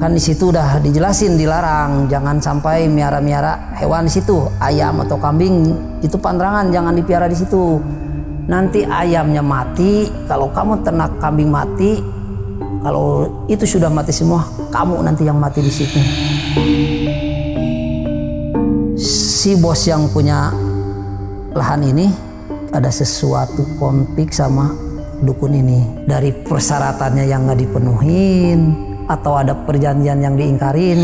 Kan di situ udah dijelasin dilarang, jangan sampai miara-miara hewan di situ, ayam atau kambing itu pantrangan, jangan dipiara di situ. Nanti ayamnya mati, kalau kamu ternak kambing mati, kalau itu sudah mati semua, kamu nanti yang mati di situ. Si bos yang punya lahan ini ada sesuatu konflik sama dukun ini, dari persyaratannya yang nggak dipenuhin atau ada perjanjian yang diingkarin.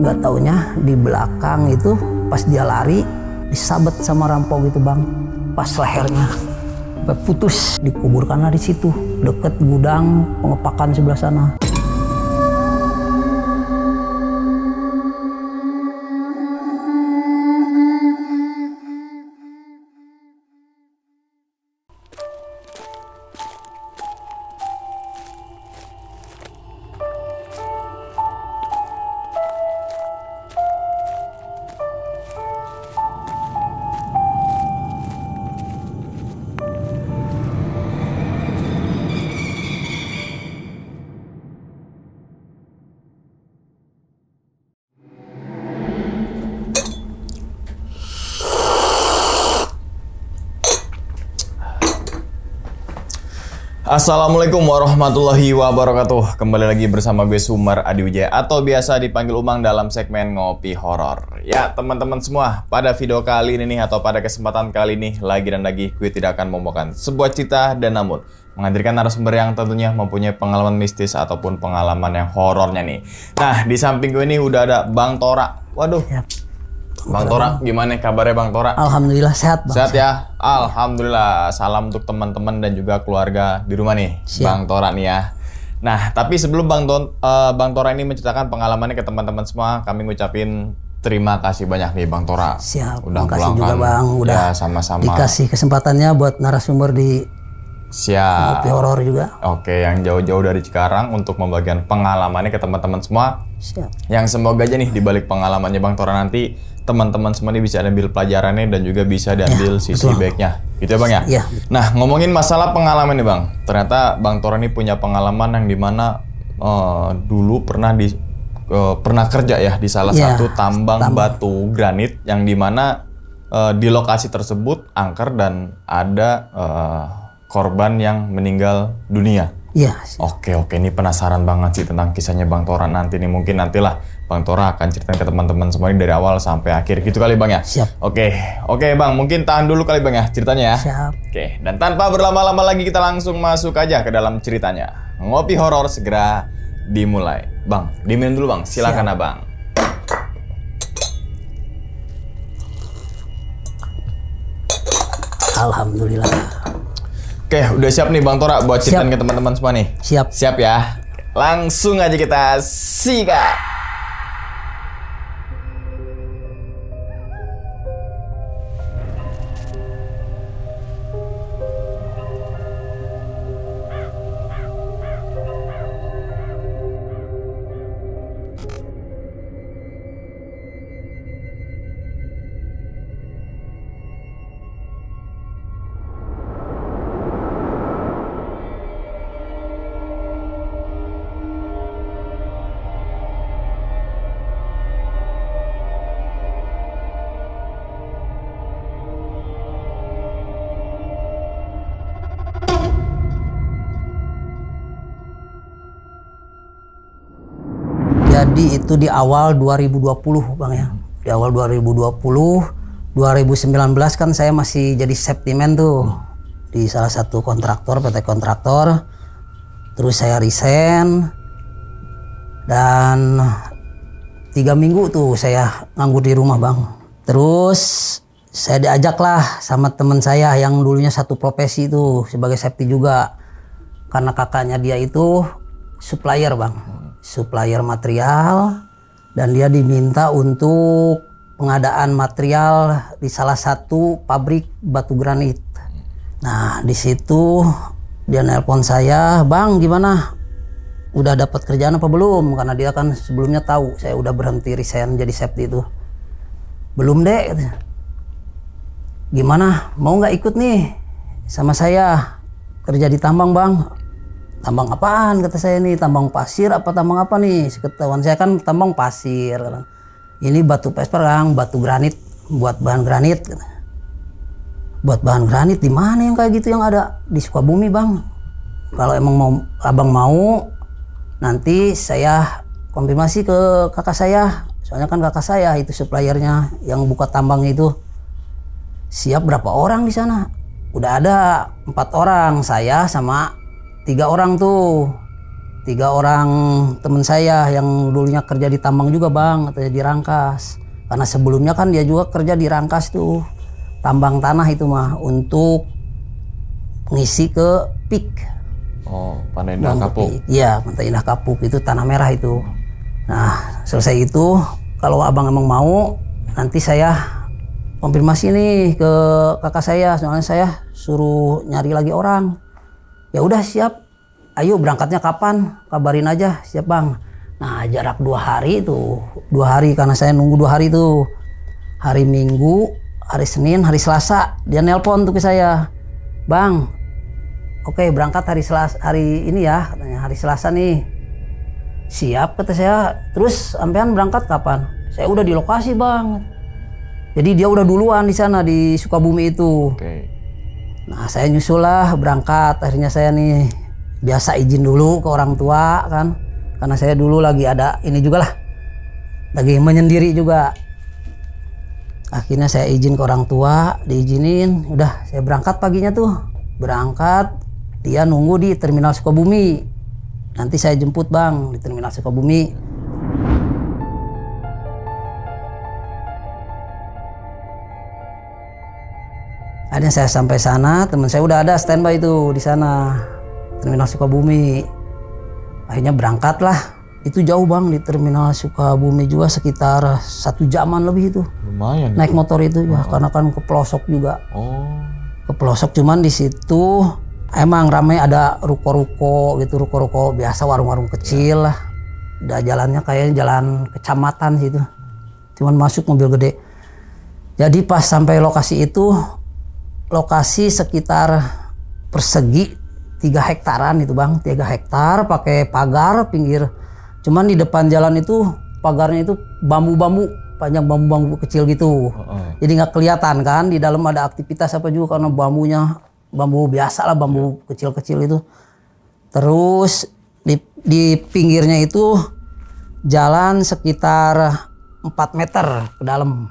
Nggak taunya di belakang itu pas dia lari disabet sama rampok gitu bang, pas lehernya putus, dikuburkanlah di situ deket gudang pengepakan sebelah sana. Assalamualaikum warahmatullahi wabarakatuh. Kembali lagi bersama gue Sumar Adiwijaya atau biasa dipanggil Umang dalam segmen Ngopi Horor. Ya teman-teman semua, pada video kali ini nih atau pada kesempatan kali ini lagi dan lagi gue tidak akan membawakan sebuah cerita dan namun menghadirkan narasumber yang tentunya mempunyai pengalaman mistis ataupun pengalaman yang horornya nih. Nah di samping gue ini udah ada Bang Tora. Waduh. Yap. Bang Tora, gimana kabarnya Bang Tora? Alhamdulillah sehat Bang. Sehat ya? Alhamdulillah. Salam untuk teman-teman dan juga keluarga di rumah nih. Siap. Bang Tora nih ya. Nah, tapi sebelum Bang Tora ini menceritakan pengalamannya ke teman-teman semua, kami ngucapin terima kasih banyak nih Bang Tora. Siap, udah makasih juga Bang. Udah ya, sama-sama dikasih kesempatannya buat narasumber di Siap. Ngopi Horor juga. Oke, yang jauh-jauh dari Cikarang untuk membagikan pengalamannya ke teman-teman semua. Siap. Yang semoga aja nih di balik pengalamannya Bang Tora nanti teman-teman semua ini bisa ambil pelajarannya dan juga bisa diambil sisi baiknya. Gitu ya Bang ya? Iya. Nah, ngomongin masalah pengalaman nih Bang. Ternyata Bang Tora ini punya pengalaman yang dimana dulu pernah kerja ya di salah satu tambang batu granit yang dimana di lokasi tersebut angker dan ada korban yang meninggal dunia. Iya. Oke, ini penasaran banget sih tentang kisahnya Bang Tora nanti nih. Mungkin nantilah Bang Tora akan ceritain ke teman-teman semua ini dari awal sampai akhir. Gitu kali Bang ya? Siap. Oke Bang, mungkin tahan dulu kali Bang ya ceritanya ya. Siap. Oke, dan tanpa berlama-lama lagi kita langsung masuk aja ke dalam ceritanya. Ngopi Horor segera dimulai. Bang, diminum dulu Bang. Silakan Abang. Alhamdulillah. Oke, udah siap nih Bang Tora buat ceritain ke teman-teman semua nih? Siap. Siap ya? Langsung aja kita sikat. Jadi itu di awal 2020 Bang ya. Di awal 2020, 2019 kan saya masih jadi septimen tuh di salah satu kontraktor, PT kontraktor. Terus saya resign dan 3 minggu tuh saya nganggur di rumah Bang. Terus saya diajak lah sama teman saya yang dulunya satu profesi tuh sebagai septi juga. Karena kakaknya dia itu supplier Bang. Supplier material dan dia diminta untuk pengadaan material di salah satu pabrik batu granit. Nah di situ dia nelpon saya, Bang gimana? Udah dapat kerjaan apa belum? Karena dia kan sebelumnya tahu saya udah berhenti resign jadi septi itu. Belum deh. Gimana? Mau nggak ikut nih? sama saya kerja di tambang bang. Tambang apaan kata saya nih, tambang pasir apa tambang apa nih? Seketahuan saya kan tambang pasir. Ini batu pesper bang, batu granit buat bahan granit. Buat bahan granit di mana yang kayak gitu yang ada di Sukabumi bang? Kalau emang mau abang mau, nanti saya konfirmasi ke kakak saya. Soalnya kan kakak saya itu suppliernya yang buka tambang itu. Siap berapa orang di sana? Udah ada 4 orang, saya sama 3 orang tuh. 3 orang temen saya yang dulunya kerja di tambang juga bang, atau di Rangkas. Karena sebelumnya kan dia juga kerja di Rangkas tuh, tambang tanah itu mah untuk ngisi ke PIK. Oh, Pantai Indah Kapuk. Iya, Pantai Indah Kapuk itu tanah merah itu. Nah, selesai itu kalau abang emang mau, nanti saya konfirmasi nih ke kakak saya, soalnya saya suruh nyari lagi orang. Ya udah siap. Ayo berangkatnya kapan? Kabarin aja, siap bang. Nah jarak 2 hari itu, 2 hari karena saya nunggu 2 hari itu. Hari Minggu, hari Senin, hari Selasa dia nelpon tuh ke saya. Bang, oke berangkat hari Selasa, hari ini ya, katanya hari Selasa nih. Siap kata saya. Terus sampean berangkat kapan? Saya udah di lokasi bang. Jadi dia udah duluan di sana di Sukabumi itu. Oke. Nah saya nyusul lah berangkat. Akhirnya saya nih biasa izin dulu ke orang tua kan. Karena saya dulu lagi ada ini juga lah. Lagi menyendiri juga. Akhirnya saya izin ke orang tua, diizinin. Udah saya berangkat paginya tuh. Berangkat, dia nunggu di terminal Sukabumi. Nanti saya jemput bang di terminal Sukabumi. Akhirnya saya sampai sana, teman saya udah ada standby itu di sana, terminal Sukabumi. Akhirnya berangkat lah. Itu jauh bang, di terminal Sukabumi juga sekitar 1 jaman lebih itu. Lumayan. Naik motor itu ya, karena kan ke pelosok juga. Oh. Ke pelosok cuman di situ emang ramai, ada ruko-ruko gitu, ruko-ruko biasa, warung-warung kecil lah. Udah jalannya kayak jalan kecamatan situ. Cuman masuk mobil gede. Jadi pas sampai lokasi itu, lokasi sekitar persegi 3 hektaran itu bang, 3 hektar pakai pagar pinggir. Cuman di depan jalan itu pagarnya itu bambu-bambu, panjang bambu-bambu kecil gitu. Jadi nggak kelihatan kan di dalam ada aktivitas apa juga karena bambunya bambu biasa lah, bambu kecil-kecil itu. Terus di pinggirnya itu jalan sekitar 4 meter ke dalam.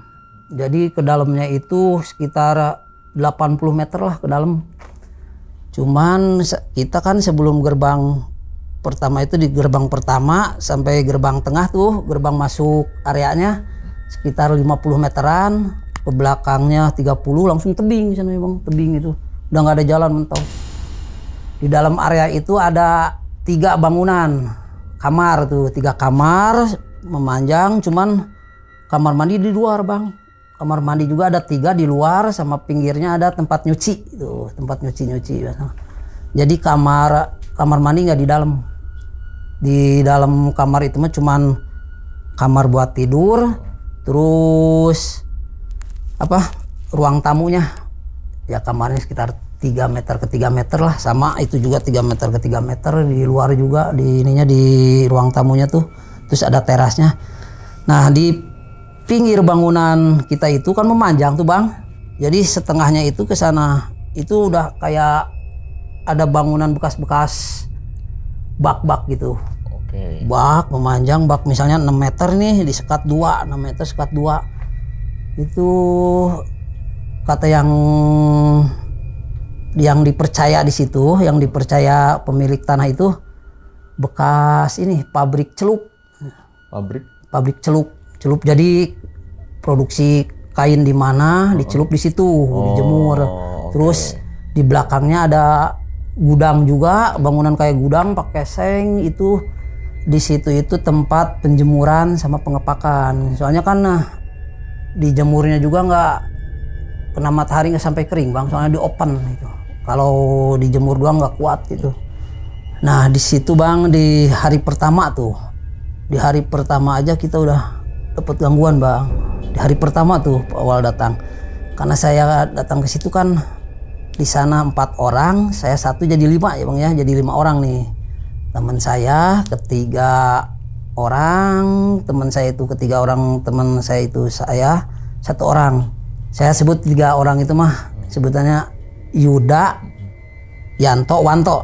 Jadi ke dalamnya itu sekitar 80 meter lah ke dalam. Cuman kita kan sebelum gerbang pertama itu, di gerbang pertama sampai gerbang tengah tuh, gerbang masuk areanya sekitar 50 meteran, ke belakangnya 30 langsung tebing sana bang, tebing itu. Udah nggak ada jalan mentok. Di dalam area itu ada 3 bangunan kamar tuh, 3 kamar memanjang, cuman kamar mandi di luar bang. Kamar mandi juga ada 3 di luar, sama pinggirnya ada tempat nyuci itu, tempat nyuci. Jadi kamar mandi nggak di dalam. Di dalam kamar itu mah cuman kamar buat tidur, terus ruang tamunya ya kamarnya sekitar 3 meter ke 3 meter lah, sama itu juga 3 meter ke 3 meter. Di luar juga di ininya, di ruang tamunya tuh, terus ada terasnya. Nah di pinggir bangunan kita itu kan memanjang tuh bang, jadi setengahnya itu ke sana itu udah kayak ada bangunan bekas-bekas bak-bak gitu. Oke. Bak memanjang, bak misalnya 6 meter nih, disekat 2, 6 meter sekat 2. Itu kata yang dipercaya di situ, yang dipercaya pemilik tanah itu, bekas ini pabrik celup. Pabrik celup. Jadi produksi kain di mana dicelup di situ, dijemur. Terus di belakangnya ada gudang juga, bangunan kayak gudang pakai seng itu. Di situ itu tempat penjemuran sama pengepakan. Soalnya kan dijemurnya juga nggak kena matahari, nggak sampai kering bang. Soalnya di open itu. Kalau dijemur doang nggak kuat gitu. Nah di situ bang, di hari pertama tuh, di hari pertama aja kita udah dapat gangguan bang. Di hari pertama tuh awal datang, karena saya datang ke situ kan di sana 4 orang, saya 1 jadi 5 ya Bang ya, jadi 5 orang nih. Teman saya ketiga orang, teman saya itu ketiga orang, teman saya itu saya 1 orang. Saya sebut 3 orang itu mah sebutannya Yuda, Yanto, Wanto.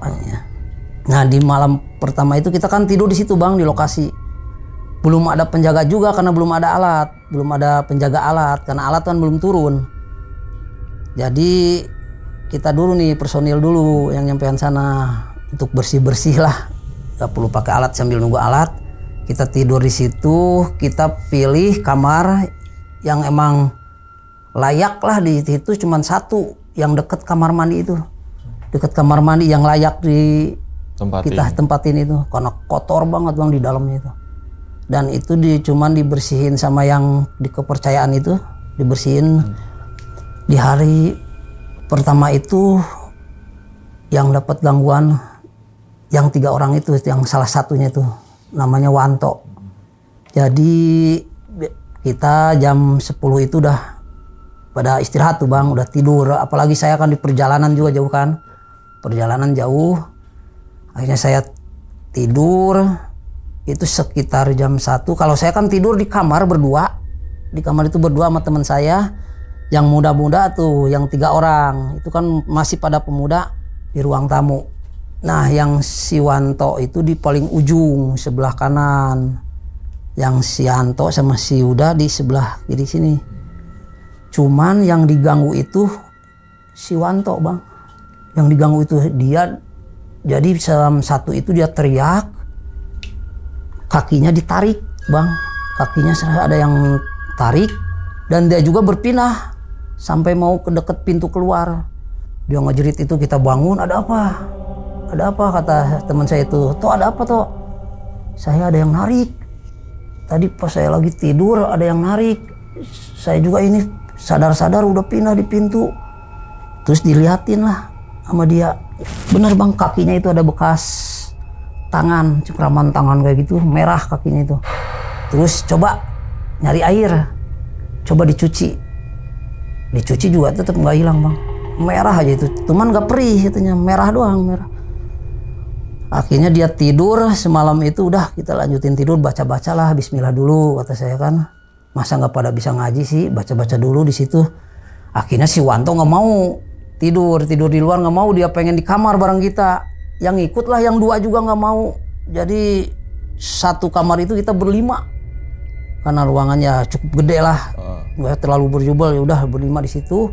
Nah di malam pertama itu kita kan tidur di situ Bang, di lokasi. Belum ada penjaga juga karena belum ada alat, belum ada penjaga alat karena alat kan belum turun. Jadi kita dulu nih personil dulu yang nyampean sana untuk bersih-bersih lah. Gak perlu pakai alat, sambil nunggu alat. Kita tidur di situ, kita pilih kamar yang emang layak lah di situ, cuman 1 yang deket kamar mandi itu. Deket kamar mandi yang layak di kita tempatin itu karena kotor banget Bang di dalamnya itu. Dan itu cuman dibersihin sama yang di kepercayaan itu, dibersihin. Di hari pertama itu yang dapat gangguan yang 3 orang itu, yang salah satunya itu namanya Wanto. Jadi kita jam 10 itu udah pada istirahat tuh Bang, udah tidur. Apalagi saya kan di perjalanan juga jauh kan, perjalanan jauh. Akhirnya saya tidur itu sekitar jam 1. Kalau saya kan tidur di kamar berdua, di kamar itu berdua sama teman saya yang muda-muda tuh, yang 3 orang itu kan masih pada pemuda di ruang tamu. Nah yang si Wanto itu di paling ujung sebelah kanan, yang si Yanto sama si Yuda di sebelah kiri sini. Cuman yang diganggu itu si Wanto Bang, yang diganggu itu dia. Jadi dalam 1 itu dia teriak, kakinya ditarik Bang, kakinya ada yang tarik, dan dia juga berpindah sampai mau ke deket pintu keluar. Dia ngejerit itu, kita bangun, ada apa? Ada apa? Kata teman saya itu. Toh ada apa toh? Saya ada yang narik. Tadi pas saya lagi tidur ada yang narik. Saya juga ini sadar-sadar udah pindah di pintu. Terus diliatin lah sama dia. Bener Bang, kakinya itu ada bekas tangan, cekraman tangan kayak gitu, merah kakinya itu. Terus coba nyari air, coba dicuci. Dicuci juga tetap nggak hilang Bang, merah aja itu, cuman nggak perih itunya, merah doang, merah. Akhirnya dia tidur semalam itu, udah kita lanjutin tidur, baca-bacalah bismillah dulu kata saya kan. Masa nggak pada bisa ngaji sih, baca-baca dulu di situ. Akhirnya si Wanto nggak mau tidur di luar, nggak mau, dia pengen di kamar bareng kita. Yang ikut lah yang 2 juga nggak mau. Jadi 1 kamar itu kita ber-5 karena ruangannya cukup gede lah, nggak terlalu berjubel, ya udah ber-5 di situ.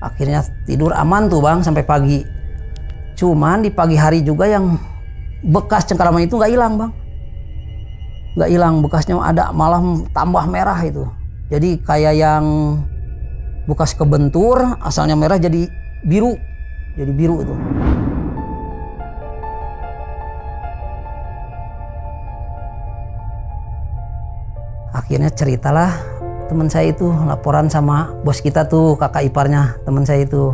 Akhirnya tidur aman tuh Bang sampai pagi. Cuman di pagi hari juga yang bekas cengkeraman itu nggak hilang Bang, nggak hilang, bekasnya ada, malah tambah merah itu. Jadi kayak yang bekas kebentur, asalnya merah jadi biru itu. Akhirnya ceritalah teman saya itu, laporan sama bos kita tuh, kakak iparnya teman saya itu.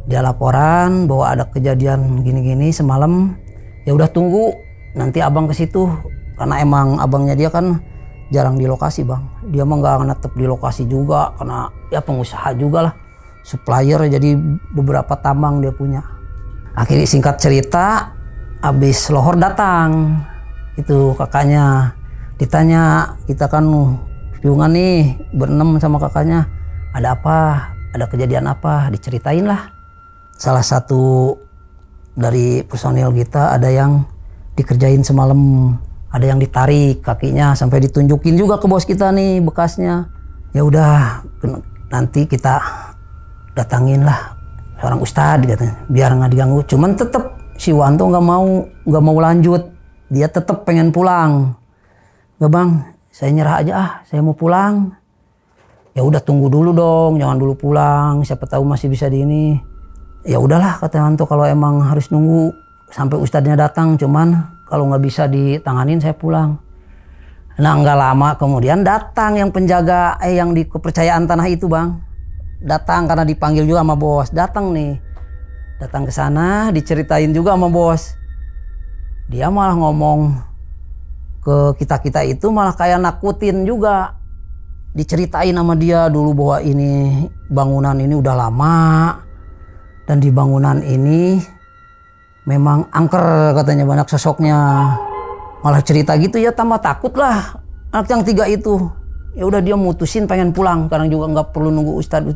Dia laporan bahwa ada kejadian gini-gini semalam. Ya udah tunggu, nanti abang ke situ. Karena emang abangnya dia kan jarang di lokasi Bang. Dia mah nggak netep di lokasi juga karena ya pengusaha juga lah, supplier, jadi beberapa tambang dia punya. Akhirnya singkat cerita, abis lohor datang itu kakaknya. Ditanya, kita kan piungan nih ber-6 sama kakaknya, ada apa, ada kejadian apa, diceritain lah. Salah satu dari personil kita ada yang dikerjain semalam, ada yang ditarik kakinya sampai ditunjukin juga ke bos kita nih bekasnya. Ya udah nanti kita datangin lah seorang ustadz katanya, biar nggak diganggu. Cuman tetep si Wanto nggak mau lanjut, dia tetep pengen pulang. Nggak Bang, saya nyerah aja saya mau pulang. Ya udah tunggu dulu dong, jangan dulu pulang, siapa tahu masih bisa di ini. Ya udahlah kata Wanto, kalau emang harus nunggu sampai ustadznya datang, cuman kalau nggak bisa ditanganin saya pulang. Nah nggak lama kemudian datang yang penjaga yang di kepercayaan tanah itu Bang. Datang karena dipanggil juga sama bos. Datang ke sana, diceritain juga sama bos. Dia malah ngomong ke kita itu, malah kayak nakutin juga. Diceritain sama dia dulu bahwa ini bangunan ini udah lama Dan di bangunan ini memang angker katanya, banyak sosoknya. Malah cerita gitu ya, tambah takut lah anak yang 3 itu. Ya udah dia mutusin pengen pulang, karena juga nggak perlu nunggu ustadz,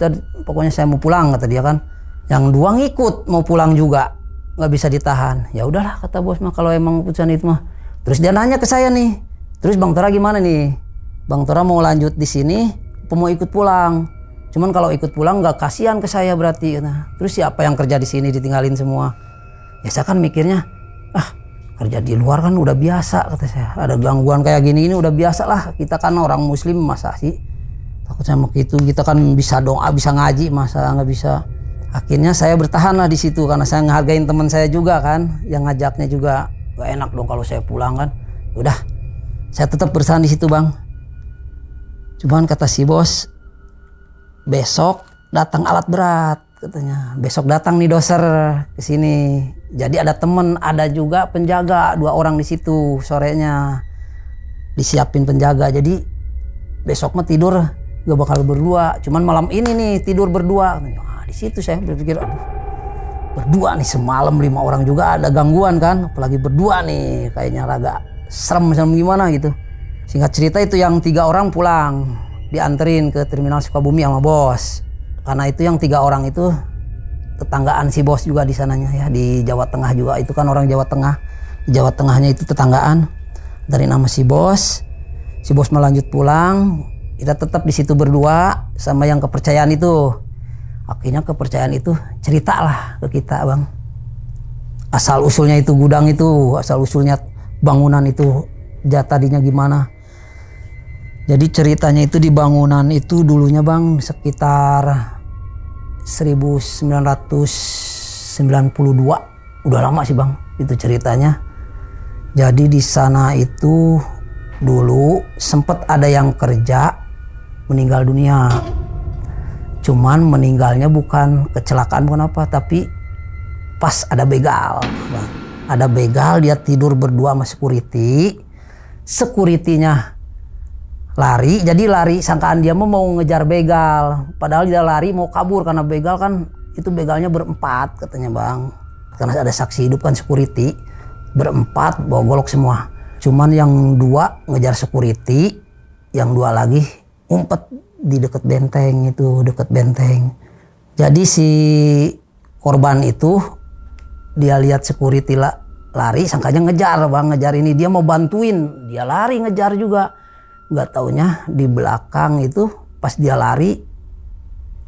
pokoknya saya mau pulang kata dia kan. Yang 2 ngikut mau pulang juga, nggak bisa ditahan. Ya udahlah kata bos mah, kalau emang keputusan itu mah. Terus dia nanya ke saya nih, terus Bang Tora gimana nih? Bang Tora mau lanjut di sini, apa mau ikut pulang? Cuman kalau ikut pulang nggak kasihan ke saya berarti. Nah, terus siapa yang kerja di sini ditinggalin semua? Ya saya kan mikirnya, kerja di luar kan udah biasa kata saya. Ada gangguan kayak gini ini udah biasa lah. Kita kan orang muslim, masa sih takut sama gitu. Kita kan bisa doa, bisa ngaji, masa nggak bisa. Akhirnya saya bertahan lah di situ karena saya ngehargain teman saya juga kan, yang ngajaknya juga. Gak enak dong kalau saya pulang kan. Udah, saya tetap bertahan di situ bang. Cuman kata si bos, besok datang alat berat katanya. Besok datang nih doser ke sini. Jadi ada temen, ada juga penjaga 2 orang di situ sorenya. Disiapin penjaga. Jadi besok mah tidur gak bakal berdua. Cuman malam ini nih tidur berdua. Di situ saya berpikir, aduh, berdua nih semalam 5 orang juga ada gangguan kan. Apalagi berdua nih, kayaknya agak serem gimana gitu. Singkat cerita itu yang 3 orang pulang, dianterin ke terminal Sukabumi sama bos. Karena itu yang 3 orang itu tetanggaan si bos juga di sananya ya, di Jawa Tengah juga. Itu kan orang Jawa Tengah. Di Jawa Tengahnya itu tetanggaan. Dari nama si bos melanjut pulang. Kita tetap di situ berdua sama yang kepercayaan itu. Akhirnya kepercayaan itu ceritalah ke kita bang. Asal usulnya itu gudang itu, asal usulnya bangunan itu tadinya gimana. Jadi ceritanya itu di bangunan itu dulunya bang sekitar 1992, udah lama sih bang itu ceritanya. Jadi di sana itu dulu sempat ada yang kerja meninggal dunia. Cuman meninggalnya bukan kecelakaan bukan apa, tapi pas ada begal bang. Ada begal, dia tidur berdua sama security-nya lari, jadi lari sangkaan dia mau ngejar begal, padahal dia lari mau kabur karena begal kan itu begalnya berempat katanya bang, karena ada saksi hidup kan security berempat bawa golok semua. Cuman yang 2 ngejar security, yang 2 lagi ngumpet di dekat benteng itu, dekat benteng. Jadi si korban itu dia lihat security lari, sangkanya ngejar bang, ngejar ini dia mau bantuin, dia lari ngejar juga. Nggak taunya di belakang itu pas dia lari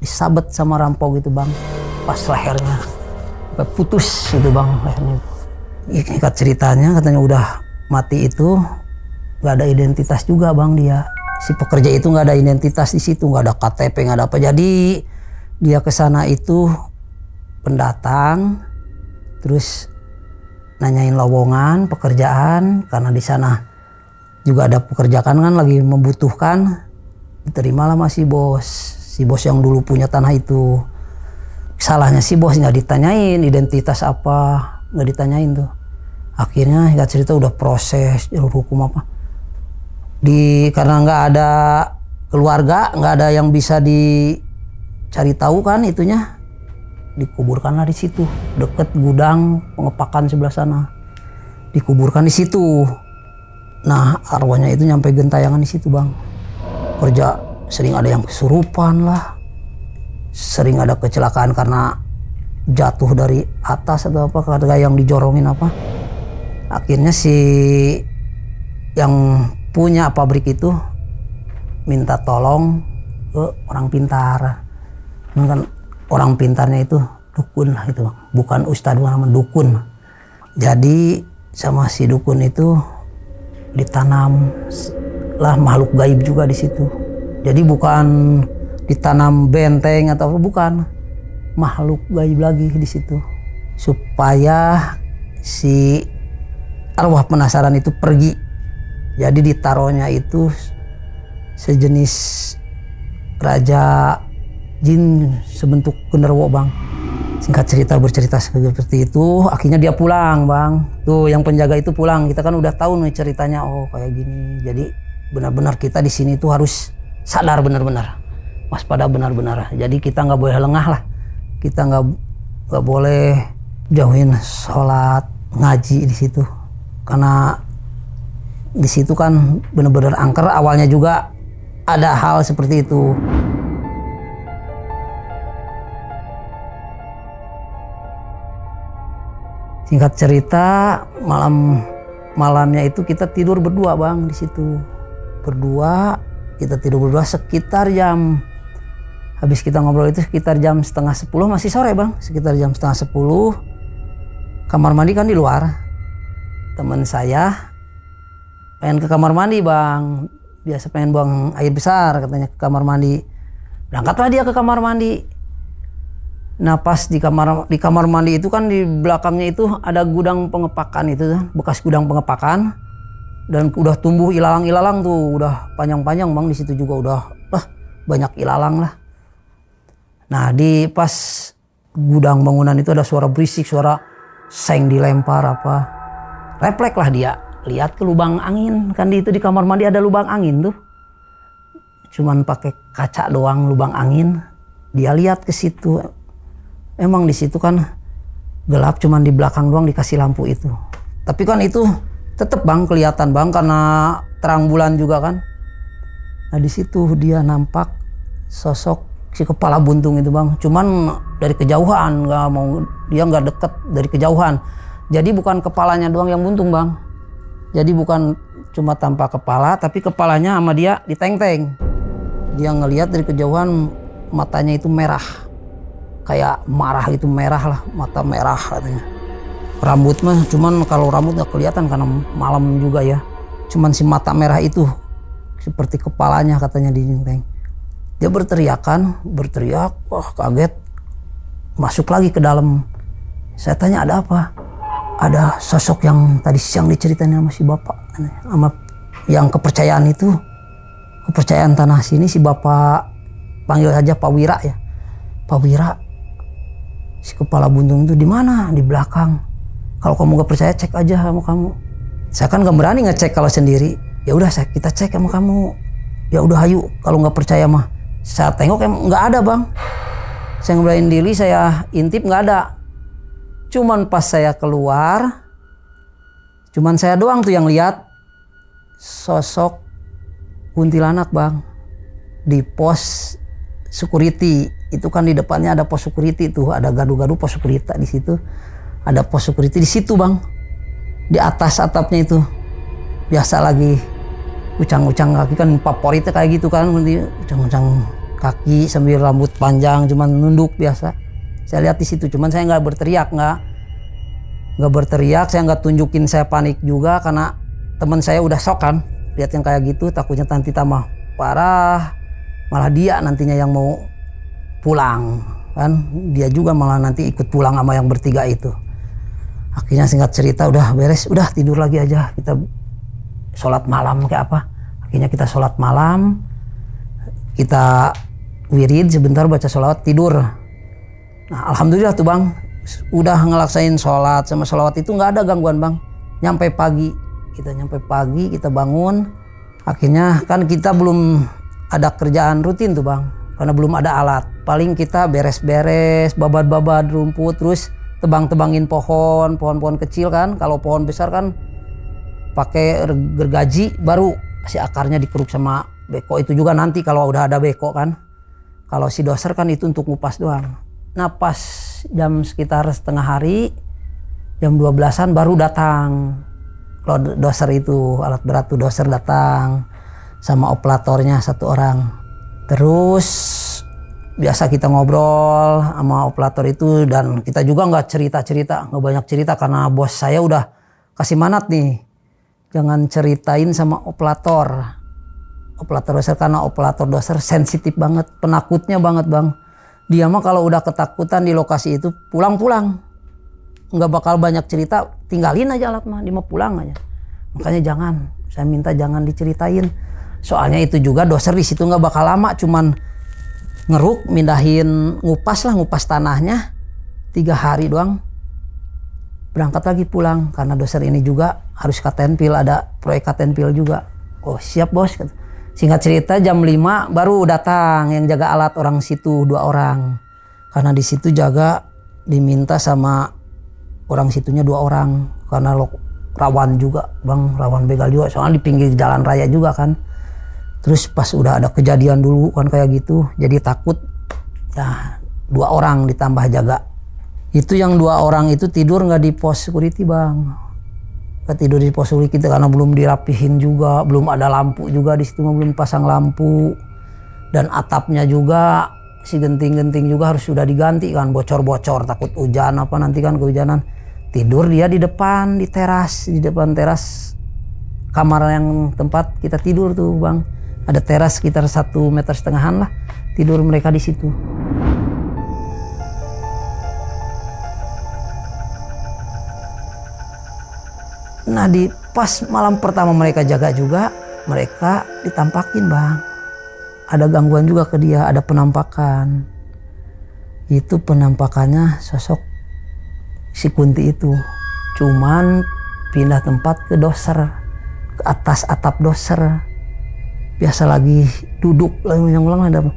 disabet sama rampok itu bang, pas lehernya sampai putus itu bang lehernya. Ikat ceritanya katanya udah mati itu nggak ada identitas juga bang, dia si pekerja itu nggak ada identitas di situ, nggak ada KTP, nggak ada apa. Jadi dia kesana itu pendatang, terus nanyain lowongan pekerjaan karena di sana juga ada pekerjaan kan lagi membutuhkan. Diterima lah si bos yang dulu punya tanah itu. Salahnya si bos nggak ditanyain identitas apa, nggak ditanyain tuh. Akhirnya nggak cerita udah proses jalur hukum apa. Karena nggak ada keluarga, nggak ada yang bisa dicari tahu kan itunya, dikuburkanlah di situ deket gudang pengepakan sebelah sana. Dikuburkan di situ. Nah arwahnya itu nyampe gentayangan di situ bang. Kerja sering ada yang kesurupan lah, sering ada kecelakaan karena jatuh dari atas atau apa, kayak yang dijorongin apa. Akhirnya si yang punya pabrik itu minta tolong ke orang pintar. Kan orang pintarnya itu dukun lah itu bang, bukan ustadz, bukan dukun. Jadi sama si dukun itu ditanam lah makhluk gaib juga di situ. Jadi bukan ditanam benteng atau apa, bukan, makhluk gaib lagi di situ supaya si arwah penasaran itu pergi. Jadi ditaruhnya itu sejenis raja jin sebentuk genderuwo bang. Singkat cerita bercerita seperti itu, akhirnya dia pulang bang. Tuh yang penjaga itu pulang, kita kan udah tahu nih ceritanya, oh kayak gini. Jadi benar-benar kita di sini tuh harus sadar benar-benar, waspada benar-benar. Jadi kita nggak boleh lengah lah, kita nggak nggak boleh jauhin sholat ngaji di situ, karena di situ kan bener-bener angker. Awalnya juga ada hal seperti itu. Singkat cerita, malamnya itu kita tidur berdua bang di situ. Kita tidur berdua sekitar jam, habis kita ngobrol itu sekitar jam 9:30, masih sore bang, sekitar jam 9:30. Kamar mandi kan di luar. Teman saya pengen ke kamar mandi bang, biasa pengen buang air besar katanya ke kamar mandi. Berangkatlah dia ke kamar mandi. Nah pas di kamar mandi itu kan di belakangnya itu ada gudang pengepakan itu, bekas gudang pengepakan, dan udah tumbuh ilalang-ilalang tuh, udah panjang-panjang bang. Di situ juga udah banyak ilalang lah. Nah di pas gudang bangunan itu ada suara berisik, suara seng dilempar apa. Refleks lah dia lihat ke lubang angin, kan di kamar mandi ada lubang angin tuh, cuman pakai kaca doang lubang angin. Dia lihat ke situ. Emang di situ kan gelap, cuman di belakang doang dikasih lampu itu. Tapi kan itu tetep bang kelihatan bang, karena terang bulan juga kan. Nah di situ dia nampak sosok si kepala buntung itu bang. Cuman dari kejauhan, dia nggak deket, dari kejauhan. Jadi bukan kepalanya doang yang buntung bang. Jadi bukan cuma tanpa kepala, tapi kepalanya sama dia diteng-teng. Dia ngelihat dari kejauhan, matanya itu merah. Kayak marah gitu, merah lah, mata merah katanya. Rambut mah, cuman kalau rambut nggak kelihatan karena malam juga ya. Cuman si mata merah itu seperti kepalanya katanya dijenteng. Dia berteriak, wah kaget. Masuk lagi ke dalam. Saya tanya ada apa? Ada sosok yang tadi siang diceritain sama si bapak, sama yang kepercayaan itu, kepercayaan tanah sini, si bapak panggil aja Pak Wira ya. Pak Wira, si kepala buntung itu di mana? Di belakang. Kalau kamu gak percaya cek aja sama kamu. Saya kan gak berani ngecek kalau sendiri. Ya udah kita cek sama kamu. Ya udah ayo, kalau nggak percaya mah. Saya tengok nggak ada bang. Saya ngebelain diri, saya intip nggak ada. Cuman pas saya keluar, cuman saya doang tuh yang lihat sosok kuntilanak bang di pos security. Itu kan di depannya ada pos security tuh, ada gadu-gadu pos security di situ. Ada pos security di situ bang, di atas atapnya itu. Biasa lagi ucang-ucang kaki kan, favoritnya kayak gitu kan, ucang-ucang kaki sambil rambut panjang, cuman nunduk biasa. Saya lihat di situ, cuman saya nggak berteriak, nggak berteriak, saya nggak tunjukin saya panik juga karena teman saya udah shock kan, lihat yang kayak gitu, takutnya nanti tambah parah, malah dia nantinya yang mau pulang kan, dia juga malah nanti ikut pulang sama yang bertiga itu. Akhirnya singkat cerita udah beres, udah tidur lagi aja, kita sholat malam kayak apa. Akhirnya kita sholat malam, kita wirid sebentar, baca sholawat, tidur. Nah alhamdulillah tuh bang, udah ngelaksain sholat sama sholawat itu nggak ada gangguan bang. Nyampe pagi, kita bangun. Akhirnya kan kita belum ada kerjaan rutin tuh bang, karena belum ada alat. Paling kita beres-beres, babat-babat rumput, terus tebang-tebangin pohon kecil kan. Kalau pohon besar kan pakai gergaji, baru si akarnya dikeruk sama beko. Itu juga nanti kalau udah ada beko kan. Kalau si doser kan itu untuk ngupas doang. Nah pas jam sekitar setengah hari, jam 12-an baru datang doser itu, alat berat tuh doser datang sama operatornya satu orang. Terus biasa kita ngobrol sama operator itu, dan kita juga nggak banyak cerita karena bos saya udah kasih manat nih, jangan ceritain sama operator doser, karena operator doser sensitif banget, penakutnya banget bang. Dia mah kalau udah ketakutan di lokasi itu pulang, nggak bakal banyak cerita, tinggalin aja alat mah, dia mau pulang aja. Makanya saya minta jangan diceritain. Soalnya itu juga doser di situ nggak bakal lama, cuman ngeruk, mindahin, ngupas tanahnya 3 hari doang. Berangkat lagi pulang, karena doser ini juga harus Katenpil, ada proyek Katenpil juga. Oh siap bos. Singkat cerita jam 5 baru datang yang jaga alat orang situ 2 orang. Karena di situ jaga diminta sama orang situnya 2 orang karena rawan juga bang, rawan begal juga soalnya di pinggir jalan raya juga kan. Terus pas udah ada kejadian dulu kan kayak gitu, jadi takut ya 2 orang ditambah jaga. Itu yang 2 orang itu tidur nggak di pos security bang, nggak tidur di pos security karena belum dirapihin juga, belum ada lampu juga di situ, belum pasang lampu, dan atapnya juga si genting-genting juga harus sudah diganti kan, bocor-bocor takut hujan apa nanti kan kehujanan. Tidur dia di depan, di depan teras kamar yang tempat kita tidur tuh bang, ada teras sekitar 1,5 meter lah, tidur mereka di situ. Nah di pas malam pertama mereka jaga juga, mereka ditampakin bang. Ada gangguan juga ke dia, ada penampakan. Itu penampakannya sosok si Kunti itu. Cuman pindah tempat ke doser, ke atas atap doser. Biasa lagi duduk, lagi ngulang ada.